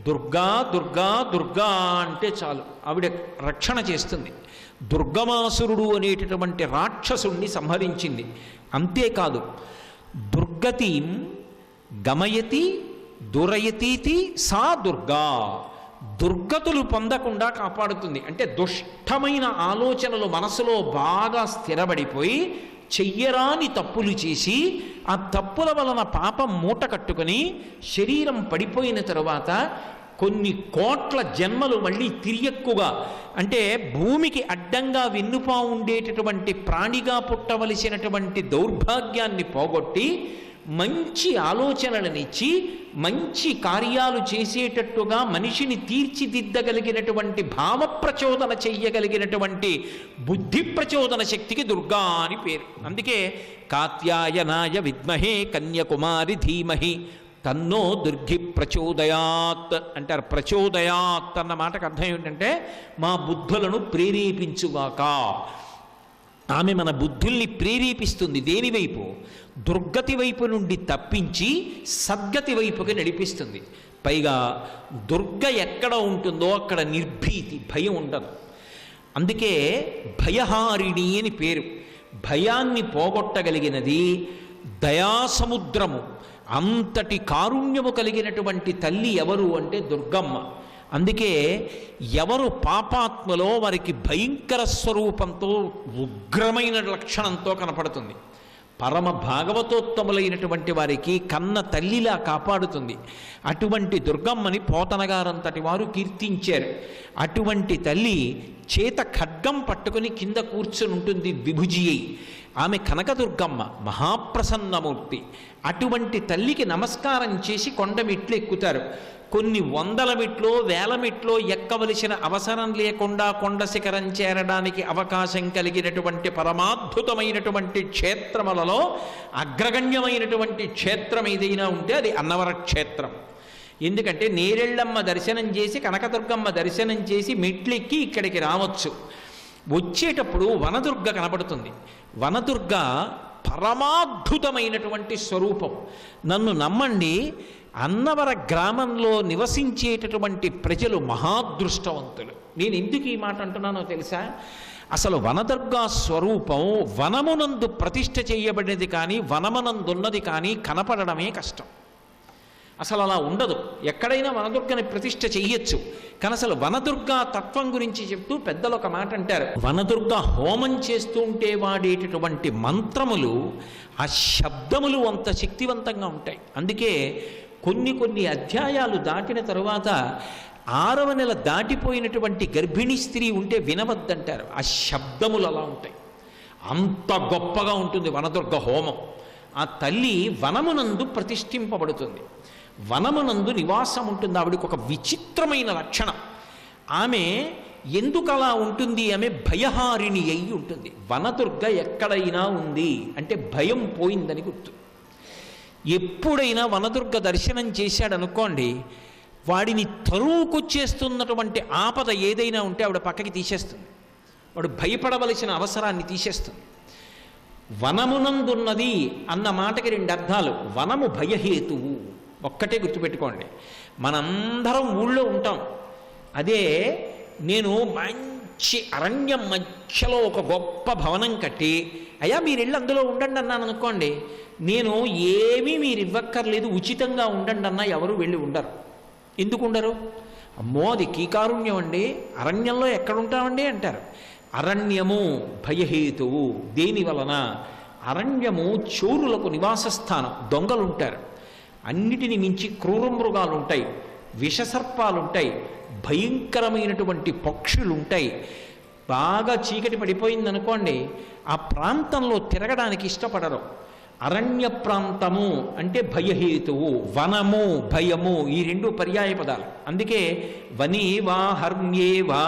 దుర్గా దుర్గా దుర్గా అంటే చాలు ఆవిడ రక్షణ చేస్తుంది. దుర్గమాసురుడు అనేటటువంటి రాక్షసుణ్ణి సంహరించింది. అంతేకాదు దుర్గతిం గమయతి దురయతీతి సా దుర్గా, దుర్గతులు పొందకుండా కాపాడుతుంది. అంటే దుష్టమైన ఆలోచనలు మనసులో బాగా స్థిరపడిపోయి చెయ్యరాని తప్పులు చేసి ఆ తప్పుల వలన పాపం మూట కట్టుకొని శరీరం పడిపోయిన తరువాత కొన్ని కోట్ల జన్మలు మళ్ళీ తిరియక్కుగా, అంటే భూమికి అడ్డంగా వెన్నుపా ఉండేటటువంటి ప్రాణిగా పుట్టవలసినటువంటి దౌర్భాగ్యాన్ని పోగొట్టి మంచి ఆలోచనలనిచ్చి మంచి కార్యాలు చేసేటట్టుగా మనిషిని తీర్చిదిద్దగలిగినటువంటి భావ ప్రచోదన చెయ్యగలిగినటువంటి బుద్ధి ప్రచోదన శక్తికి దుర్గా అని పేరు. అందుకే కాత్యాయనాయ విద్మహే కన్యాకుమారి ధీమహి తన్నో దుర్గి ప్రచోదయాత్ అంటారు. ప్రచోదయాత్ అన్న మాటకు అర్థం ఏమిటంటే మా బుద్ధులను ప్రేరేపించుగాక. ఆమె మన బుద్ధుల్ని ప్రేరేపిస్తుంది. దేని వైపు? దుర్గతి వైపు నుండి తప్పించి సద్గతి వైపుకి నడిపిస్తుంది. పైగా దుర్గ ఎక్కడ ఉంటుందో అక్కడ నిర్భీతి, భయం ఉండదు. అందుకే భయహారిణి అని పేరు. భయాన్ని పోగొట్టగలిగినది దయాసముద్రము. అంతటి కారుణ్యము కలిగినటువంటి తల్లి ఎవరు అంటే దుర్గమ్మ. అందుకే ఎవరు పాపాత్మలో వారికి భయంకర స్వరూపంతో ఉగ్రమైన లక్షణంతో కనపడుతుంది. పరమ భాగవతోత్తములైనటువంటి వారికి కన్న తల్లిలా కాపాడుతుంది. అటువంటి దుర్గమ్మని పోతనగారంతటి వారు కీర్తించారు. అటువంటి తల్లి చేత ఖడ్గం పట్టుకుని కింద కూర్చుని ఉంటుంది విభుజి అయి. ఆమె కనకదుర్గమ్మ మహాప్రసన్నమూర్తి. అటువంటి తల్లికి నమస్కారం చేసి కొండ మెట్లు ఎక్కుతారు. కొన్ని వందల మెట్లో వేల మెట్లో ఎక్కవలసిన అవసరం లేకుండా కొండ శిఖరం చేరడానికి అవకాశం కలిగినటువంటి పరమాద్భుతమైనటువంటి క్షేత్రములలో అగ్రగణ్యమైనటువంటి క్షేత్రం ఏదైనా ఉంటే అది అన్నవర క్షేత్రం. ఎందుకంటే నేరెళ్ళమ్మ దర్శనం చేసి కనకదుర్గమ్మ దర్శనం చేసి మెట్లెక్కి ఇక్కడికి రావచ్చు. వచ్చేటప్పుడు వనదుర్గ కనపడుతుంది. వనదుర్గ పరమాద్భుతమైనటువంటి స్వరూపం. నన్ను నమ్మండి, అన్నవర గ్రామంలో నివసించేటటువంటి ప్రజలు మహాదృష్టవంతులు. నేను ఎందుకు ఈ మాట అంటున్నానో తెలుసా? అసలు వనదుర్గా స్వరూపం వనమునందు ప్రతిష్ఠ చేయబడినది కానీ వనమునందున్నది కానీ కనపడడమే కష్టం. అసలు అలా ఉండదు. ఎక్కడైనా వనదుర్గని ప్రతిష్ఠ చెయ్యొచ్చు, కానీ అసలు వనదుర్గా తత్వం గురించి చెప్తూ పెద్దలు ఒక మాట అంటారు. వనదుర్గా హోమం చేస్తూ ఉంటే వాడేటటువంటి మంత్రములు, ఆ శబ్దములు అంత శక్తివంతంగా ఉంటాయి. అందుకే కొన్ని అధ్యాయాలు దాటిన తరువాత 6వ నెల దాటిపోయినటువంటి గర్భిణీ స్త్రీ ఉంటే వినవద్దంటారు. ఆ శబ్దములు అలా ఉంటాయి. అంత గొప్పగా ఉంటుంది వనదుర్గ హోమం. ఆ తల్లి వనమునందు ప్రతిష్ఠింపబడుతుంది, వనమునందు నివాసం ఉంటుంది. ఆవిడకి ఒక విచిత్రమైన లక్షణం. ఆమె ఎందుకు అలా ఉంటుంది? ఆమె భయహారిణి అయి ఉంటుంది. వనదుర్గ ఎక్కడైనా ఉంది అంటే భయం పోయిందని గుర్తు. ఎప్పుడైనా వనదుర్గ దర్శనం చేశాడనుకోండి, వాడిని తరువుకొచ్చేస్తున్నటువంటి ఆపద ఏదైనా ఉంటే ఆవిడ పక్కకి తీసేస్తుంది, వాడు భయపడవలసిన అవసరాన్ని తీసేస్తుంది. వనమునందున్నది అన్న మాటకి 2 అర్థాలు. వనము భయహేతువు, ఒక్కటే గుర్తుపెట్టుకోండి. మనందరం ఊళ్ళో ఉంటాం. అదే నేను మంచి అరణ్యం మధ్యలో ఒక గొప్ప భవనం కట్టి, అయ్యా మీరు వెళ్ళి అందులో ఉండండి అన్నాను అనుకోండి, నేను ఏమీ మీరు ఇవ్వక్కర్లేదు ఉచితంగా ఉండండి అన్నా ఎవరు వెళ్ళి ఉండరు. ఎందుకు ఉండరు? అమ్మో అది కీకారుణ్యం అండి, అరణ్యంలో ఎక్కడుంటామండి అంటారు. అరణ్యము భయహేతువు. దేని వలన? అరణ్యము చోరులకు నివాస స్థానం, దొంగలుంటారు. అన్నిటిని మించి క్రూర మృగాలు ఉంటాయి, విషసర్పాలుంటాయి, భయంకరమైనటువంటి పక్షులుంటాయి. బాగా చీకటి పడిపోయిందనుకోండి, ఆ ప్రాంతంలో తిరగడానికి ఇష్టపడరు. అరణ్య ప్రాంతము అంటే భయహేతువు. వనము భయము ఈ 2 పర్యాయ పదాలు. అందుకే వనీ వా హర్మ్యే వా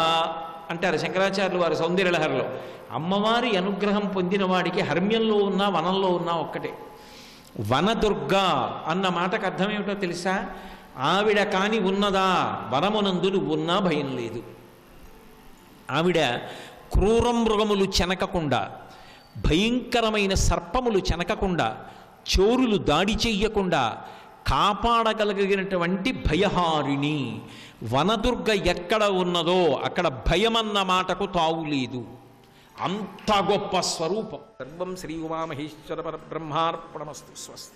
అంటారు శంకరాచార్యులు వారు సౌందర్యలహరిలో. అమ్మవారి అనుగ్రహం పొందిన వాడికి హర్మ్యంలో ఉన్నా వనంలో ఉన్నా ఒక్కటే. వనదుర్గ అన్న మాటకు అర్థం ఏమిటో తెలుసా? ఆవిడ కాని ఉన్నదా వనమునందు ఉన్నా భయం లేదు. ఆవిడ క్రూర మృగములు చెనకకుండా, భయంకరమైన సర్పములు చెనకకుండా, చోరులు దాడి చెయ్యకుండా కాపాడగలిగినటువంటి భయహారిణి. వనదుర్గ ఎక్కడ ఉన్నదో అక్కడ భయమన్న మాటకు తావులేదు. అంత గొప్ప స్వరూపం. సర్వం శ్రీ ఉమామహేశ్వర పరబ్రహ్మార్పణమస్తు. స్వస్తి.